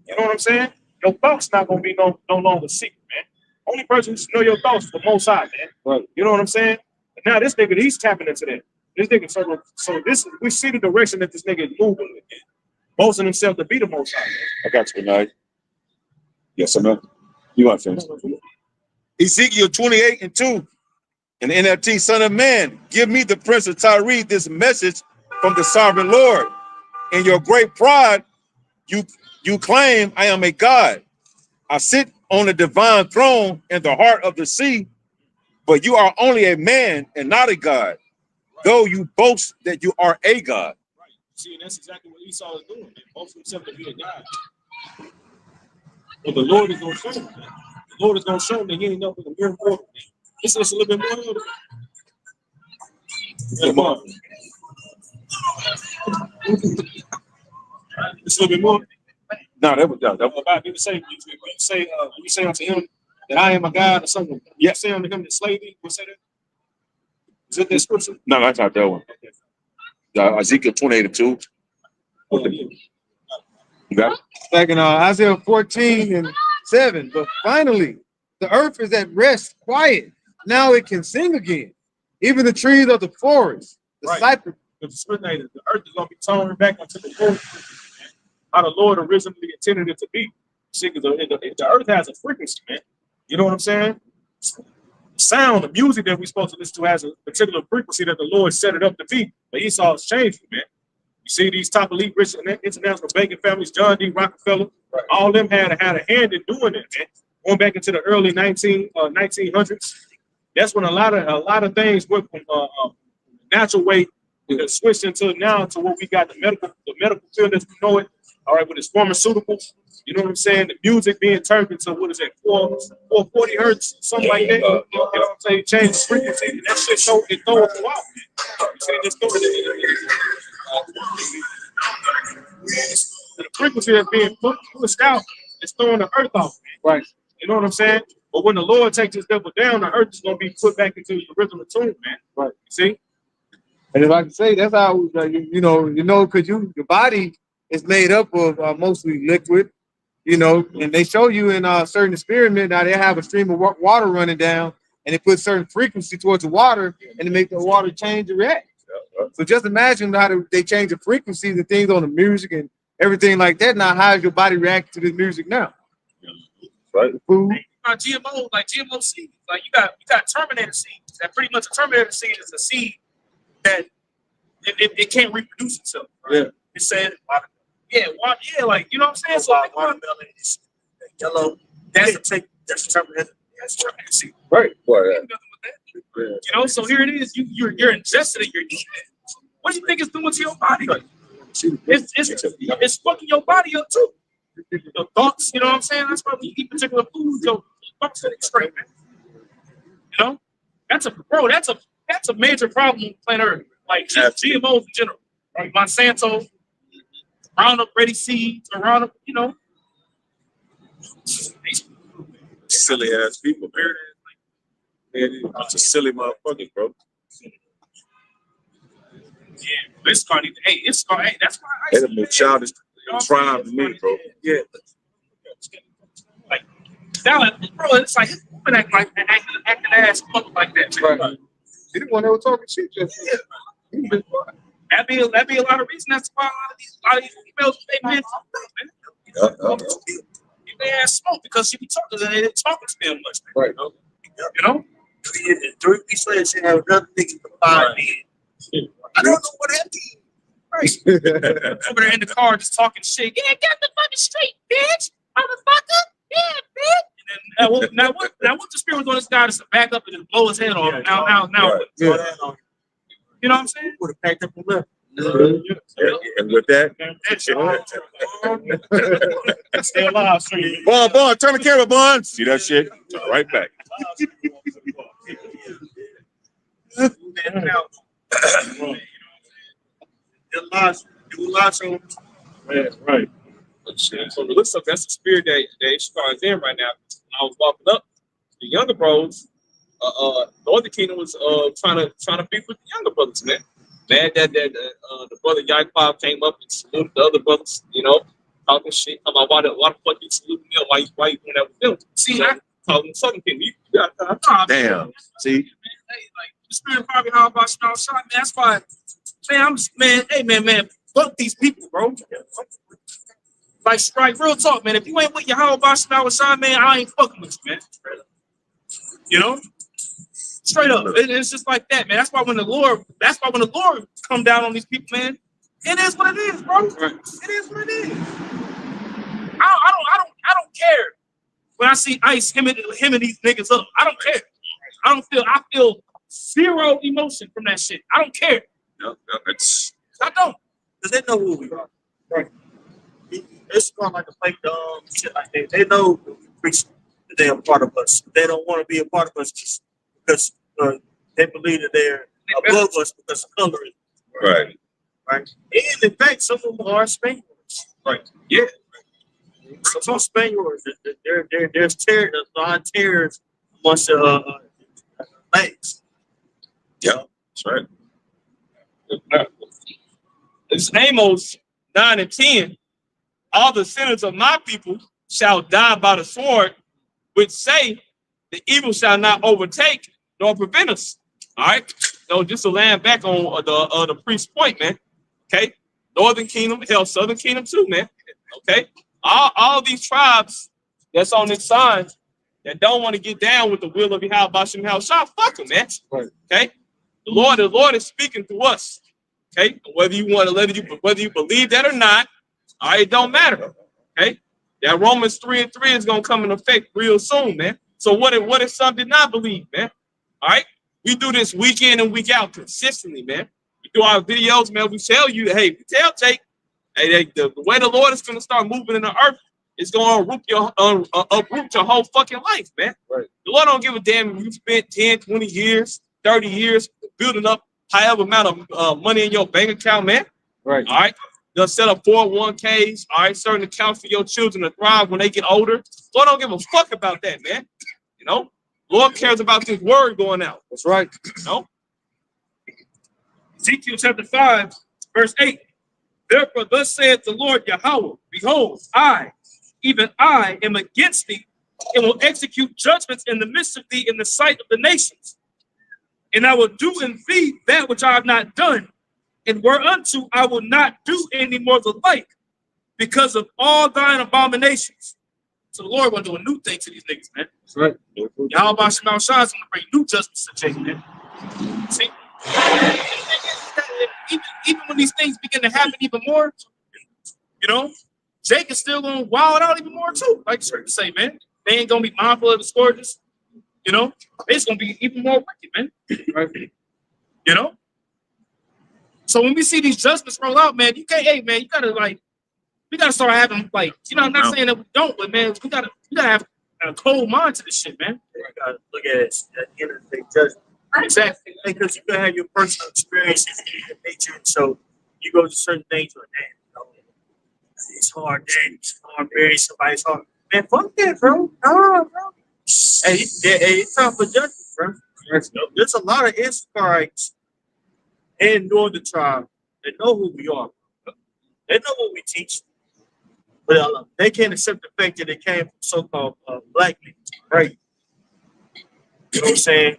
You know what I'm saying? Your thoughts not gonna be no longer secret, man. Only person who should know your thoughts is the Most High, man. Right. You know what I'm saying? And now this nigga, he's tapping into that. This nigga, so this we see the direction that this nigga is moving with, man. Boasting himself to be the Most High, man. I got you, good night. Yes, I'm not. You want to finish? Ezekiel 28:2. And the NLT, son of man, give me the prince of Tyre this message from the sovereign Lord. In your great pride, you claim I am a god. I sit on a divine throne in the heart of the sea, but you are only a man and not a god, though you boast that you are a god. Right. See, and that's exactly what Esau is doing, man. Boasting himself to be a god. But the Lord is gonna show him, man. The Lord is gonna show him that he ain't nothing but a mere mortal, man. It's just a little bit more. Come on. It's a little bit more. No, that was About people say, when you say unto him that I am a God or something. Yeah, say unto him that slay thee. What say that? Is it that scripture? no, that's not that one. Ezekiel 28:2. Oh, yeah. You got it? Back in Isaiah 14:7. But finally, the earth is at rest, quiet. Now it can sing again. Even the trees of the forest, the Right. cypress. Because the scripture, the earth is gonna be turned back unto the Lord, how the Lord originally intended it to be. See, because the earth has a frequency, man. You know what I'm saying? Sound, the music that we're supposed to listen to has a particular frequency that the Lord set it up to be. But Esau's changed it, man. You see these top elite rich international banking families, John D. Rockefeller, all them had a hand in doing it, man. Going back into the early 1900s, that's when a lot of things went from natural way switched into now to what we got the medical field as we know it. All right, with its pharmaceuticals, you know what I'm saying? The music being turned into what is it, 440 hertz, something like that. You know what I'm saying? Change the frequency, and that shit it throw us out. You see, this the frequency that's being pushed out is throwing the earth off, man. Right. You know what I'm saying? But when the Lord takes this devil down, the earth is gonna be put back into the original tune, man. Right. You see? And if I can say, that's how you know, because your body is made up of mostly liquid, and they show you in certain experiments now they have a stream of water running down, and they put certain frequency towards the water, and they make the water change and react. So just imagine how they change the frequencies and things on the music and everything like that. Now, how does your body react to this music now? Right. Food. GMO seeds. Like you got Terminator seeds. That pretty much a Terminator seed is a seed that it can't reproduce itself. Right? Yeah. It said, like you know what I'm saying. So watermelon is yellow. That's determined. That's right. See, Right. Boy, nothing with that. You know, so here it is. You're ingesting it. You're eating it. What do you think it's doing to your body? It's fucking your body up too. Your thoughts, you know what I'm saying? That's why when you eat particular foods, your thoughts are straight, man. You know, that's a major problem on planet Earth. Like just GMOs in general, right? Monsanto, Roundup Ready seeds, or Roundup, you know. silly ass people, man. Man, bunch of silly motherfuckers, bro. Yeah, this car need. Hey, it's car. Hey, that's why I. They're the most childish tribe to me, bro. Yeah. Like Dallas, bro, it's like his woman acting ass fuck like that. Right. He the one that was talking shit just That'd be a lot of reason. That's why a lot of these females they men talk, man. They ass smoke because she be talking and they didn't talk to them much. Man. right. You know? 3 weeks later, she have another nigga for 5 men. I don't know what that means. Right. Over there in the car just talking shit. Yeah, get the fucking straight, bitch. Motherfucker. Yeah, bitch. And then, now what the spirit was on this guy just to back up and just blow his head off. Now. Right. You know what I'm saying? Would have packed up and left. And with that, Stay alive, straight. Bon, turn the camera, Bon. See that shit? Right back. Now, Right. So it looks like that's the spirit that Chicago is in right now. When I was walking up, the younger bros, Northern Kingdom was trying to beef with the younger brothers, man. Mad that the brother Yaakov came up and saluted the other brothers, you know, talking shit. I'm like, why the fuck you saluting them? Why you doing that with them? See, I talking Southern Kingdom. You got Damn. See? Hey, like the spirit probably how about small shot, man. That's why, man. Hey, man, fuck these people, bro. Like real talk, man. If you ain't with your how about small shot, man, I ain't fucking with you, man. You know, straight up. It's just like that, man. That's why when the Lord come down on these people, man, it is what it is, bro. It is what it is. I don't care when I see Ice him and these niggas up. I don't care. I feel zero emotion from that shit. I don't care. No, it's I don't. because they know who we are. Right. It's going like a fake shit like that. They know we preach that they're a part of us. They don't want to be a part of us just because they believe that they're above us because of color. right. Right. And in fact, some of them are Spaniards. Right. Yeah. Some Spaniards, there's terrors amongst the legs. Yeah, that's right. It's Amos 9 and 10. All the sinners of my people shall die by the sword, which say the evil shall not overtake nor prevent us. All right. So just to land back on the priest's point, man. Okay. Northern Kingdom, hell, Southern Kingdom too, man. Okay. All these tribes that's on this sign that don't want to get down with the will of Yahweh Shah, fuck them, man. Right. Okay. The Lord is speaking to us. Okay. Whether you believe that or not, all right, it don't matter. Okay. That Romans 3 and 3 is gonna come in effect real soon, man. So what if some did not believe, man? All right. We do this week in and week out consistently, man. We do our videos, man. We tell you, hey, we tell Jake, hey, the way the Lord is gonna start moving in the earth, it's gonna uproot your whole fucking life, man. Right. The Lord don't give a damn if you spent 10, 20 years, 30 years building up however amount of money in your bank account, man. Right. All right. They'll set up 401ks, all right, certain accounts for your children to thrive when they get older. Lord don't give a fuck about that, man. You know, Lord cares about this word going out. That's right. You know? Ezekiel chapter 5, verse 8. Therefore, thus saith the Lord Yahweh, behold, I, even I, am against thee, and will execute judgments in the midst of thee in the sight of the nations. And I will do in thee that which I have not done, and whereunto I will not do any more the like, because of all thine abominations. So the Lord will do a new thing to these niggas, man. That's right. Yahweh Shema Shah is going to bring new justice to Jacob, man. See? Even when these things begin to happen even more, you know, Jake is still going to wild out even more too. Like Scripture say, man, they ain't going to be mindful of the scourges. You know, it's going to be even more wicked, man. Right? You know. So when we see these judgments roll out, man, you can't. Hey, man, you gotta like, we gotta start having like, you know, I'm not saying that we don't, but man, we gotta have a cold mind to this shit, man. You gotta look at it at the end of the day, judgment. Exactly. Because you can have your personal experiences in your nature, and so you go to certain things like that. You know, it's hard, man. It's hard, burying somebody's heart. Man, fuck that, bro. Nah, bro. Hey, it's time for judgment, bro. There's a lot of Israelites in Northern Tribe that know who we are. They know what we teach, but they can't accept the fact that it came from so-called black men, right? You know what I'm saying?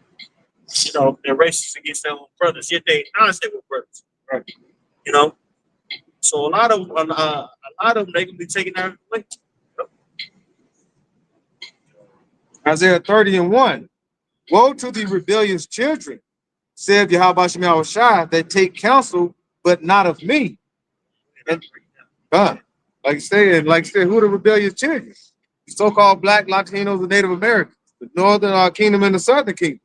You know, they're racist against their own brothers, yet they acknowledge they were brothers, right? You know, so a lot of them they can be taken out of the way. Isaiah 30:1. Woe to the rebellious children, said Yahweh Shem Yahushua, that take counsel, but not of me. And like I said, who are the rebellious children? The so-called black, Latinos, and Native Americans, the northern kingdom and the southern kingdom.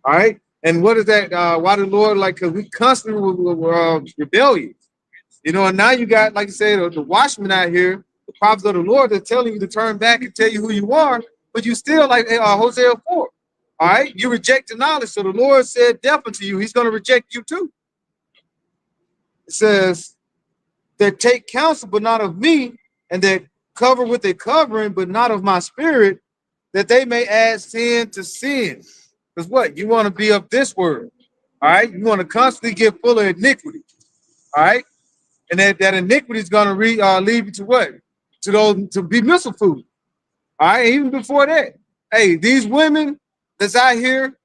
All right. And what is that? Why the Lord, like, because we constantly were rebellious. You know, and now you got, like you said, the watchmen out here, the prophets of the Lord, that's telling you to turn back and tell you who you are, but you still, like Hosea 4. All right. You reject the knowledge. So the Lord said, deaf unto you, he's going to reject you too. It says, that take counsel, but not of me, and that cover with a covering, but not of my spirit, that they may add sin to sin. Because what? You want to be of this word. All right. You want to constantly get full of iniquity. All right. And that iniquity is going to lead you to what? To those to be missile food. All right. Even before that, hey, these women that's out here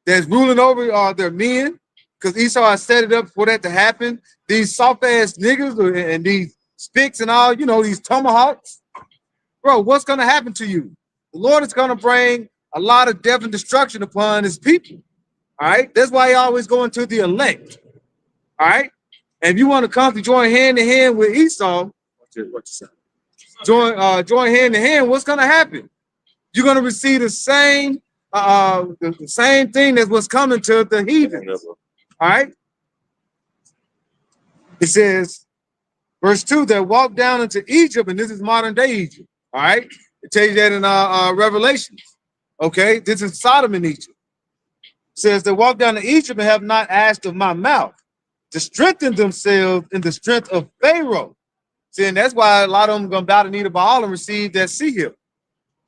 that's ruling over their men, because Esau has set it up for that to happen. These soft ass niggas and these spicks and all, you know, these tomahawks. Bro, what's going to happen to you? The Lord is going to bring a lot of death and destruction upon his people. All right. That's why he always going to the elect. All right. And if you want to come to join hand in hand with Esau, join hand in hand, what's going to happen? You're going to receive the same thing that's what's coming to the heathens. All right. It says, verse 2, that walk down into Egypt, and this is modern day Egypt. All right. It tells you that in Revelations. Okay. This is Sodom in Egypt. It says they walk down to Egypt and have not asked of my mouth to strengthen themselves in the strength of Pharaoh. See, and that's why a lot of them are going to bow the knee to Baal and receive that sea hill.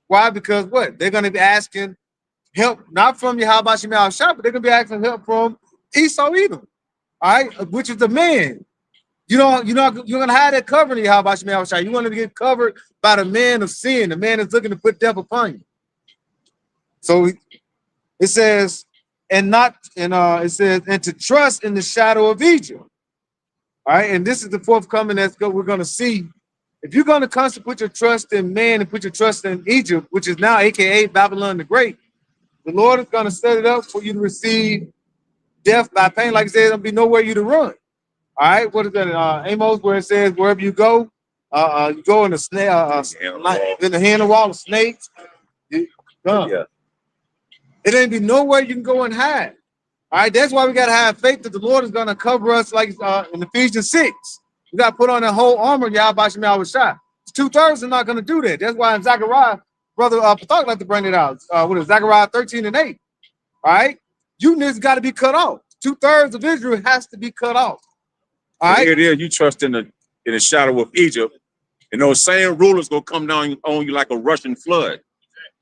Why? Because what? They're going to be asking help, not from Yahweh Shem Yahushua, but they're going to be asking help from Esau Edom. All right, which is the man. You're going to have that covering in Yahweh Shem Yahushua. You want to get covered by the man of sin, the man that's looking to put death upon you. So it says, and to trust in the shadow of Egypt. All right, and this is the forthcoming we're going to see. If you're going to constantly put your trust in man and put your trust in Egypt, which is now AKA Babylon the Great, the Lord is going to set it up for you to receive death by pain. Like I said, there'll be nowhere you to run. All right, what is that? Amos, where it says, wherever you go in the snake, in the hand of all the snakes. Yeah. It ain't be nowhere you can go and hide. All right, that's why we got to have faith that the Lord is going to cover us, like in Ephesians 6. We got to put on the whole armor of Yahweh Shem Yahushua. 2/3 are not going to do that. That's why in Zechariah, brother Patak like to bring it out. What is Zechariah 13:8? All right, you niggas got to be cut off. 2/3 of Israel has to be cut off. All right, here it is. You trust in the shadow of Egypt, and those same rulers gonna come down on you like a rushing flood.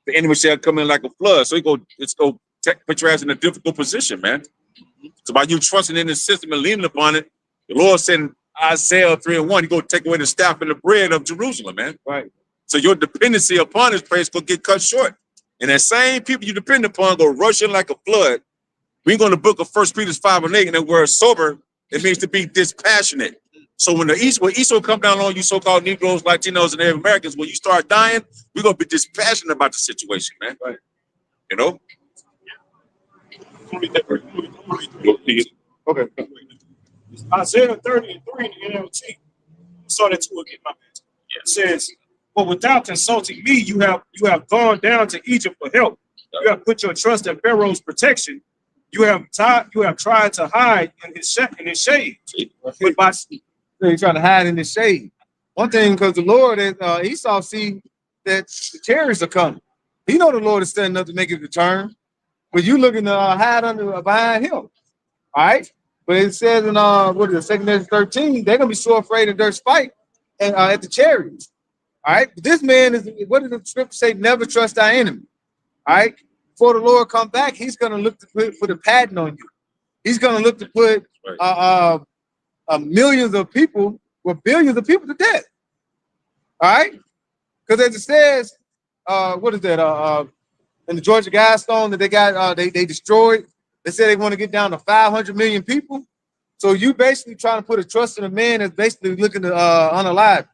The enemy shall come in like a flood. So it's go put your ass in a difficult position, man. It's about you trusting in the system and leaning upon it. The Lord said in Isaiah 3:1, He's gonna take away the staff and the bread of Jerusalem, man. right. So your dependency upon His praise will get cut short. And that same people you depend upon go rushing like a flood. We go in the book of 1 Peter 5:8, and that word sober, it means to be dispassionate. So when Esau come down on you, so-called Negroes, Latinos, and Native Americans, when you start dying, we're gonna be dispassionate about the situation, man. Right. You know? Read that verse. Read Okay. Isaiah 30 and 3 in the NLT. Saw that too again, my man. It says, "But without consulting me, you have gone down to Egypt for help. You have put your trust in Pharaoh's protection. You have tried to hide in his shade. But by He's trying to hide in the shade. One thing, because the Lord is Esau see that the chariots are coming. He know the Lord is standing up to make his return, but you looking to hide under behind him. All right. But it says in what is it, 2 Corinthians 13, they're gonna be so afraid in their fight and at the chariots. All right. But this man is, what does the scripture say? Never trust thy enemy. All right. Before the Lord come back, he's gonna look to put a patent on you. He's gonna look to put millions of people or billions of people to death. All right. Because as it says, what is that? In the Georgia Guidestone that they got, they destroyed. They said they want to get down to 500 million people. So you basically trying to put a trust in a man that's basically looking to unalive,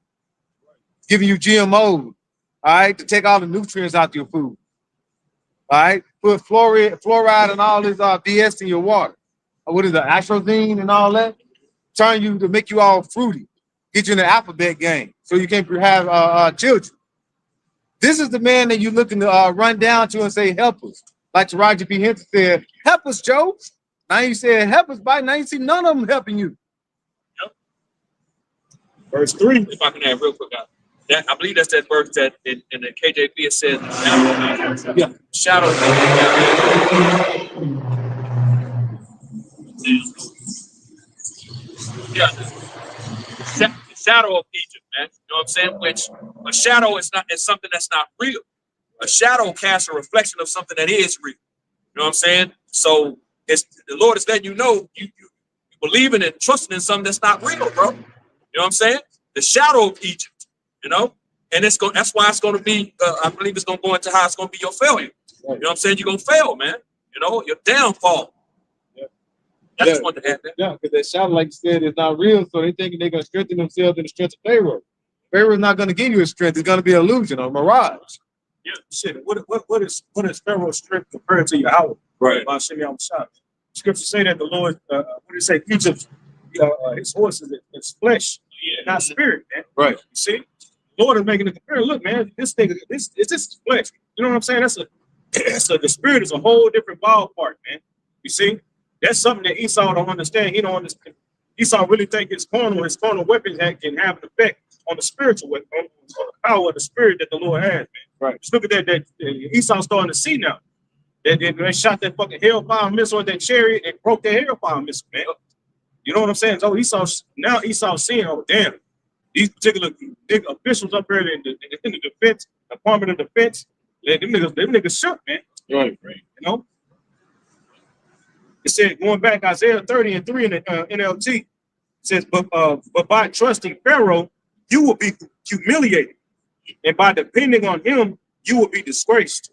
giving you GMOs, all right, to take all the nutrients out of your food. All right, put fluoride and all this BS in your water. What is it, atrazine and all that? Trying you to make you all fruity, get you in the alphabet game so you can have children. This is the man that you're looking to run down to and say, help us. Like Roger P. Henson said, help us, Joe. Now you said, help us, by now you see none of them helping you. verse 3. If I can add real quick, I believe that's that verse that in the KJV it says, shadow. Yeah, the shadow of Egypt, man. You know what I'm saying? Which a shadow is something that's not real. A shadow casts a reflection of something that is real. You know what I'm saying? So it's the Lord is letting you know you believing and trusting in something that's not real, bro. You know what I'm saying? The shadow of Egypt, you know, and that's why it's going to be. I believe it's going to go into how it's going to be your failure. You know what I'm saying? You're going to fail, man. You know, your downfall. I just wanted to add that. Yeah, because that shadow, like you said, is not real. So they thinking they're going to strengthen themselves in the strength of Pharaoh. Pharaoh's not going to give you a strength. It's going to be an illusion or mirage. Yeah, shit. What is Pharaoh's strength compared to Yahweh? Right. Scripture say that the Lord, what did it say? Egypt, his horses, it's flesh, not spirit, man. Right. You see, the Lord is making a comparison. Look, man, this nigga, this is flesh. You know what I'm saying? The spirit is a whole different ballpark, man. You see, that's something that Esau don't understand. He don't understand. Esau really think his carnal weapons can have an effect on the spiritual weapon, on the power of the spirit that the Lord has, man. Right. Just look at that Esau starting to see now. They shot that fucking hellfire missile at that chariot and broke that hellfire missile, man. You know what I'm saying? So Esau's seeing, oh damn, these particular big officials up here in the defense, Department of Defense, them niggas shook, man. Right. You know? It said, going back, Isaiah 30 and 3 in the NLT, it says, but by trusting Pharaoh, you will be humiliated. And by depending on him, you will be disgraced.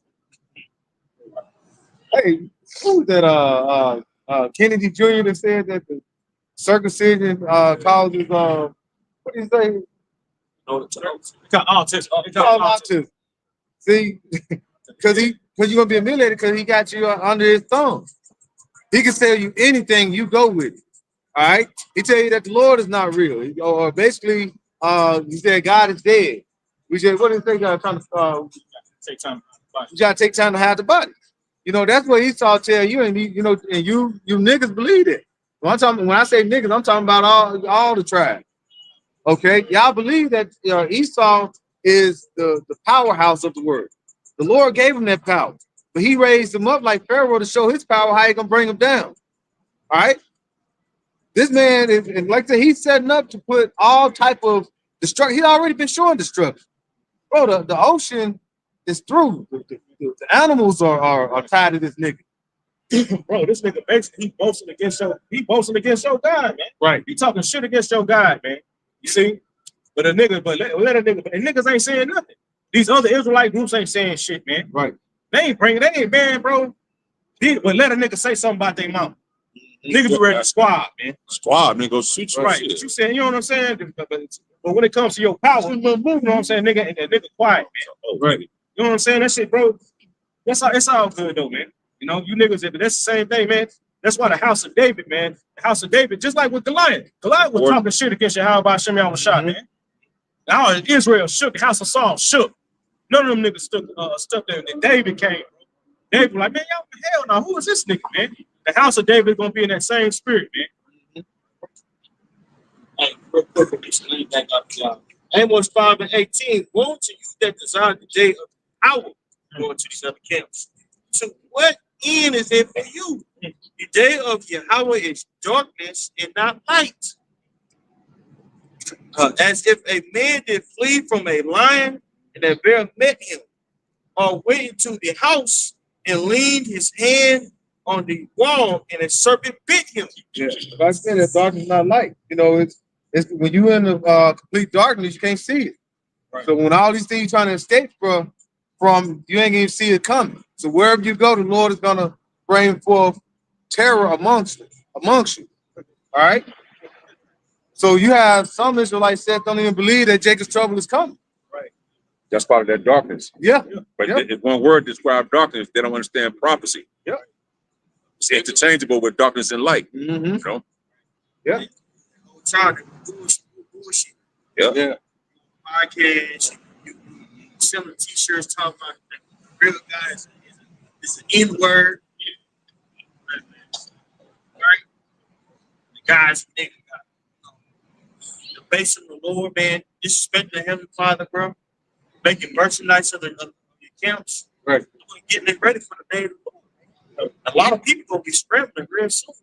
Hey, who was that? Kennedy Jr. that said that the circumcision causes what do you say? Autism. See, because you're gonna be humiliated because he got you under his thumb. He can tell you anything, you go with it. All right. He tell you that the Lord is not real, or basically, he said God is dead. We said, what do you think? Take time. You gotta take time to hide the body. You know, that's what Esau tell you, and you niggas believe it. When I say niggas, I'm talking about all the tribes. Okay, y'all believe that Esau is the powerhouse of the word. The Lord gave him that power, but he raised him up like Pharaoh to show his power, how he gonna bring him down. All right. This man is, and like I said, he's setting up to put all type of destruction. He's already been showing destruction. Bro, the ocean is through. The animals are tired of this nigga. Bro, this nigga basically he boasting against your God, man. Right. He talking shit against your God, man. You see? But let a nigga, and niggas ain't saying nothing. These other Israelite groups ain't saying shit, man. Right. They ain't man, bro. But let a nigga say something about their mom. Niggas be ready to squad, man. Squad, nigga, go shoot you. Right. But you saying, you know what I'm saying? But when it comes to your power, you know what I'm saying, nigga quiet, man. Right. You know what I'm saying? That shit, bro. It's all good though, man. You know, you niggas, that's the same thing, man. That's why the house of David, man, the house of David, just like with Goliath. Goliath was talking shit against Yahweh Shem Shah, man. Now Israel shook, the house of Saul shook. None of them niggas stuck there. And then David came. David was like, man, y'all, hell no, who is this nigga, man? The house of David is gonna be in that same spirit, man. Hey, real quick, let back up, y'all. Amos 5 and 18. Woe to you that desire the day of power, going to these other camps. So what end is it for you? The day of Yahweh is darkness and not light. As if a man did flee from a lion and a bear met him, or went into the house and leaned his hand on the wall and a serpent bit him. Yeah, like I said, that darkness is not light. You know, it's when you in the complete darkness, you can't see it. Right. So when all these things you're trying to escape from, you ain't even see it coming. So wherever you go, the Lord is gonna bring forth terror amongst you. All right. So you have some Israelites that don't even believe that Jacob's trouble is coming. Right. That's part of that darkness. Yeah. But if one word describes darkness, they don't understand prophecy. Yeah. It's interchangeable with darkness and light. Mm-hmm. You know? Yeah. Bullshit. Yeah. Podcast, you selling t-shirts talking about the real guys is an N-word. Right? The guys, nigga, the base of the Lord, man, disrespecting the Heavenly Father, bro. Making merchandise of the camps. Right. Getting it ready for the day of the Lord. A lot of people gonna be scrambling real soon.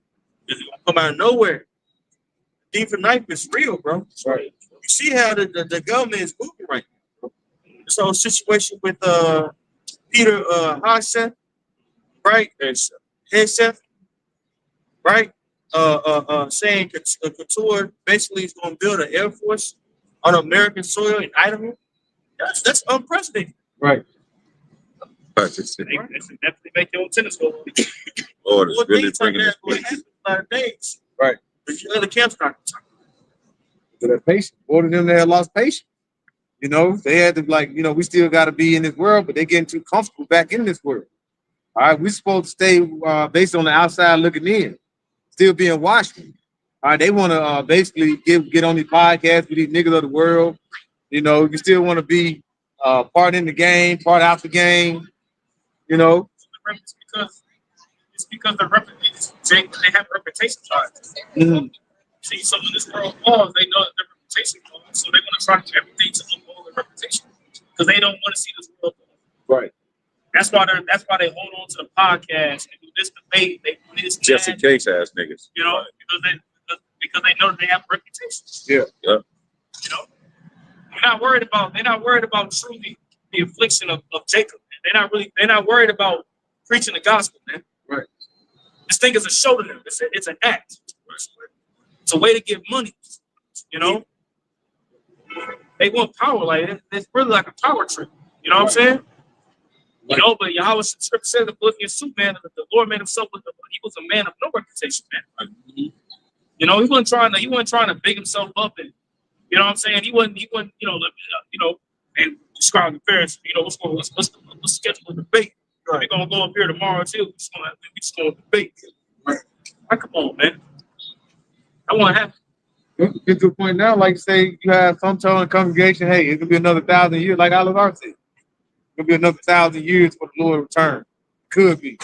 It's gonna come out of nowhere. Thief of knife is real, bro. Right. You see how the government is moving right now. This whole situation with Peter Harseth, right? Harseth, right? Saying Couture basically is going to build an air force on American soil in Idaho. That's unprecedented. Right. They definitely make your tennis go. Lord, it's really bringing this going to happen a lot of things. Right. But the other camps not talking. So that patience. More of them that had lost patience. You know, they had to we still got to be in this world, but they're getting too comfortable back in this world. All right, we're supposed to stay based on the outside looking in, still being watchful. All right, they want to basically get on these podcasts with these niggas of the world. You know, you still want to be part in the game, part out the game. You know, It's because they have reputation charges. mm-hmm. See, so when this world falls, they know that their reputation falls, so they're going to try to do everything to uphold their reputation because they don't want to see this world fall. Right. That's why they hold on to the podcast and do this debate. They do this just in case ass niggas. You know, because they know they have reputation. Yeah. Yeah. You know, they're not worried about truly the affliction of Jacob. They're not worried about preaching the gospel, man. Right. This thing is a show to them. It's an act. It's a way to get money. You know, they want power. Like it's really like a power trip. You know what I'm saying? Right. You know, but Yahweh scripture says in Philippians 2, man, that the Lord made himself he was a man of no reputation, man. Mm-hmm. You know, he wasn't trying to big himself up, and you know what I'm saying? He wasn't, and describe the Pharisees, let's schedule a debate. Right. We're gonna go up here tomorrow too. We just gonna debate. Right. Come on, man. I want to have. Get to a point now, like say you have some telling the congregation, hey, it could be another 1,000 years, like Oliver said. It could be another 1,000 years for the Lord return. Could be.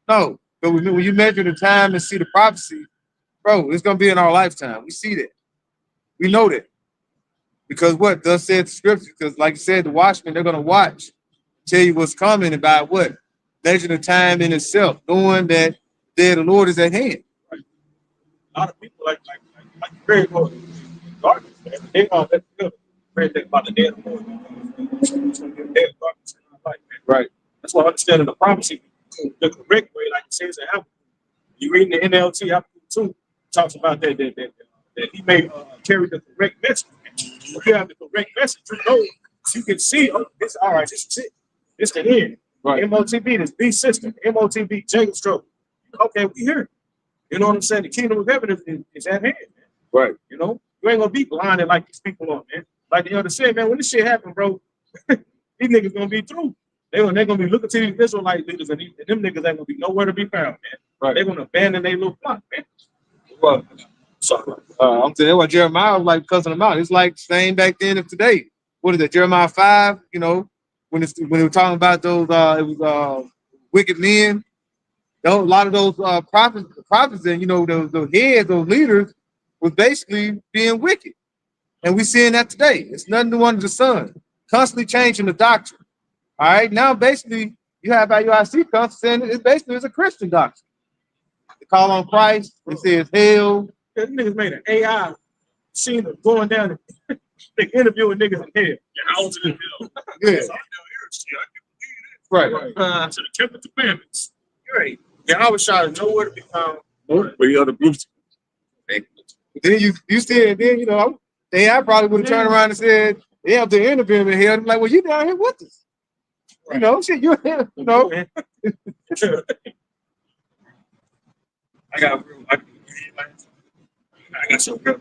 No, but when you measure the time and see the prophecy, bro, it's gonna be in our lifetime. We see that. We know that. Because what thus said the scripture, because like you said, the watchmen, they're gonna watch, tell you what's coming about what? Measure the time in itself, knowing that the Lord is at hand. Right. A lot of people like very good darkness, man. They don't let you very think about the day of the Lord. Right. That's why understanding the prophecy the correct way, like it says in Apple. You reading the NLT Apple 2 talks about that he may carry the correct message. If you have the correct message, you know, so you can see, oh, this all right, this is it. It's the end. Right. MOTB, this B system, MOTB, Jacob's trouble. Okay, we here. You know what I'm saying? The kingdom of heaven is at hand, man. Right. You know, you ain't gonna be blinded like these people are, man. Like the other said, man, when this shit happen, bro, these niggas gonna be through. they're gonna be looking to these Israelite niggas, and them niggas ain't gonna be nowhere to be found, man. Right. They're gonna abandon their little flock, man. Well, Sorry. I'm telling you what Jeremiah was like cussing them out. It's like same back then as today. What is it, Jeremiah 5? You know, when they were talking about those it was wicked men. A lot of those prophets and those heads, those leaders was basically being wicked. And we seeing that today. It's nothing new under the sun. Constantly changing the doctrine. All right. Now basically you have IUIC saying it's basically a Christian doctrine. They call on Christ, it says hell. Yeah, these niggas made an AI seen them going down and they interviewing niggas in hell. Yeah, I was in hell. Yeah. Right. Should have kept the commandments. Right. Yeah, I was trying to nowhere to be found. But the other groups, Then you see it, then the AI probably would have turned around and said, yeah, they're interviewing me here. I'm like, well, you down here with us. Right. Shit, you're here, I got some real.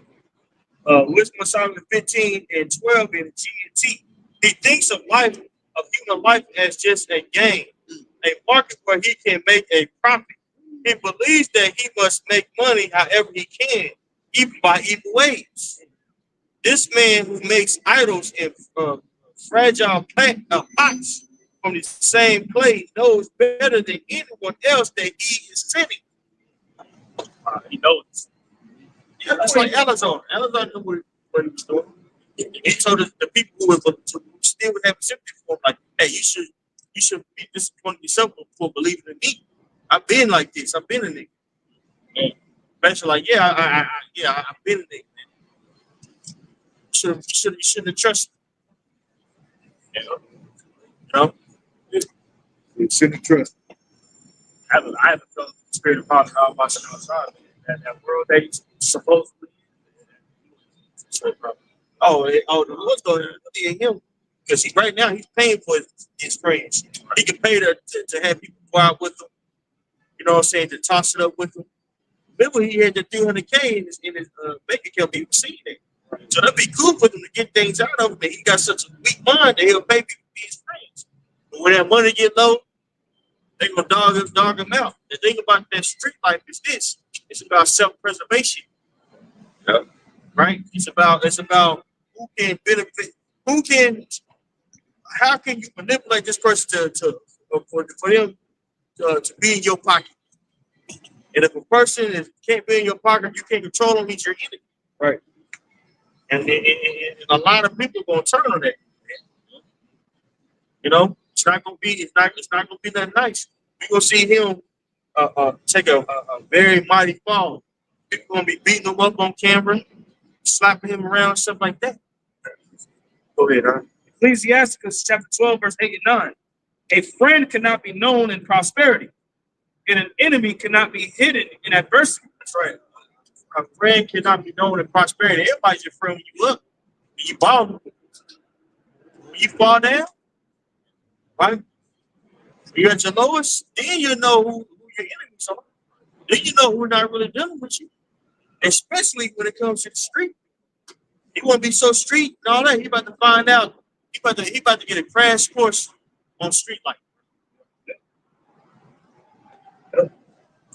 Wisdom Solomon 15 and 12 in GNT. He thinks of human life as just a game, a market where he can make a profit. He believes that he must make money however he can, even by evil ways. This man who makes idols in fragile pots from the same clay knows better than anyone else that he is sinning. He knows. Yeah, that's like Amazon. Amazon knew what he was doing. He told the people who still would have sympathy for him, like, hey, you should be disappointed yourself before believing in me. I've been like this. I've been a nigga. And especially like, I've been a nigga. You shouldn't have trusted me. You shouldn't trust. I haven't felt the spirit of God watching outside. That world that he's supposedly. The Lord's going to look at him because right now he's paying for his friends. He can pay to have people go out with him. You know what I'm saying? To toss it up with him. Remember, he had the 300K in his bank account. He was seeing it. So that'd be cool for him to get things out of him. And he got such a weak mind that he'll pay people to be his friends. But when that money get low, they're gonna dog him out. The thing about that street life is this: it's about self-preservation. Yep. Right? It's about who can benefit, how can you manipulate this person for them to be in your pocket? And if a person can't be in your pocket, you can't control them, he's your enemy. Right. And a lot of people are gonna turn on that. It's not gonna be that nice. We're gonna see him take a very mighty fall. People gonna be beating him up on camera, slapping him around, stuff like that. Go ahead, huh? Ecclesiasticus chapter 12, verse 8 and 9. A friend cannot be known in prosperity, and an enemy cannot be hidden in adversity. That's right. A friend cannot be known in prosperity. Everybody's your friend when you up. When you ball. When you fall down, right? When you're at your lowest, then you know who your enemies are. Then you know who's not really dealing with you. Especially when it comes to the street. He won't be so street and all that. He about to find out. He about to get a crash course on street life.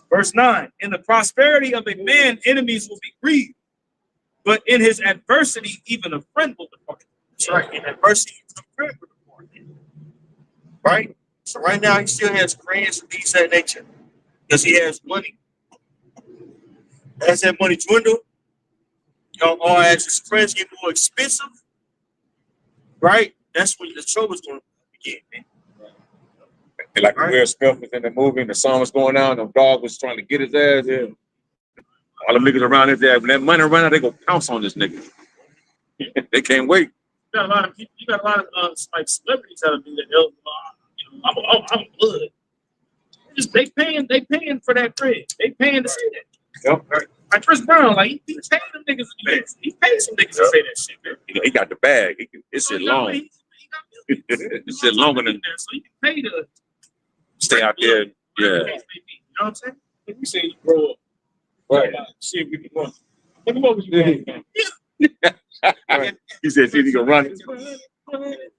Verse 9. In the prosperity of a man, enemies will be grieved, but in his adversity, even a friend will depart. That's right. In adversity, even a friend will depart. Right? So right now, he still has friends and things of that nature because he has money. As that money dwindle, or as his friends get more expensive, right? That's when the trouble's going to begin, man. and like Will Smith was in the movie, and the song was going on, the dog was trying to get his ass. Yeah. All the niggas around his ass, when that money run out, they go pounce on this nigga. They can't wait. You got a lot of people, like celebrities that do that. I'm blood. They paying for that bread. They paying to say that. Yep. Like Chris Brown, like he paid them niggas to do that. He paid some niggas to say that shit, man. He got the bag. It's shit long. It's shit longer than So he can pay to stay out there. Yeah. You know what I'm saying? We say you grow up. Right. See if we can run. Look at what you doing. He said, see if he can run it.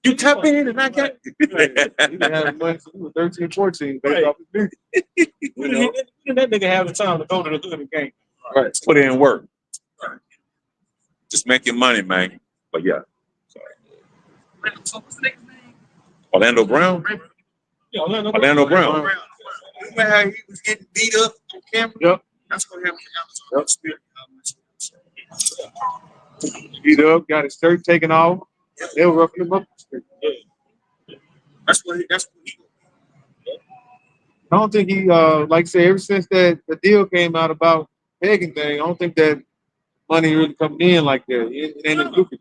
You tap in and I got. He didn't have money. He was 13, 14 based Right. off his music. When did that nigga have the time to go to the hood game? Right. Put in work. Just make your money, man. But yeah, So what's the nigga's name? Orlando Brown. Yeah, Orlando Brown. Remember how he was getting beat up on camera? Yep. That's what happened to Amazon Spirit. Beat up, got his shirt taken off. They were roughing him up. That's what he I don't think he, like I say, ever since that the deal came out about pegging thing, I don't think that money really coming in like that. It ain't as lucrative.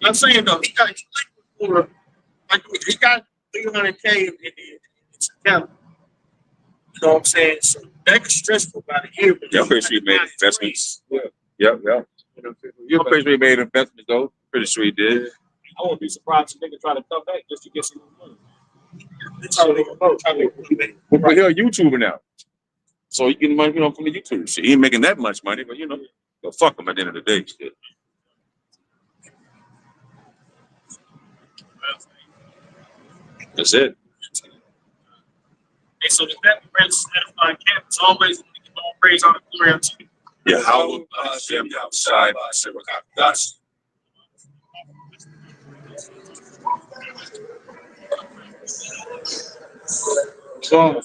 I'm saying though, he got for like he got 300K in September. You know what I'm saying? So that was stressful about a year. But Yeah, I'm pretty sure he made investments. Yep. I'm pretty sure he made investments though. Pretty sure he did. I won't be surprised if nigga try to come back just to get some money. That's how they go. But he's a YouTuber now. So he getting money, from the YouTube shit. He ain't making that much money, but go fuck him at the end of the day. Shit. That's it. Hey, so does that edifying campus always give all praise on the glory unto you? Yeah, how would them outside dust? So,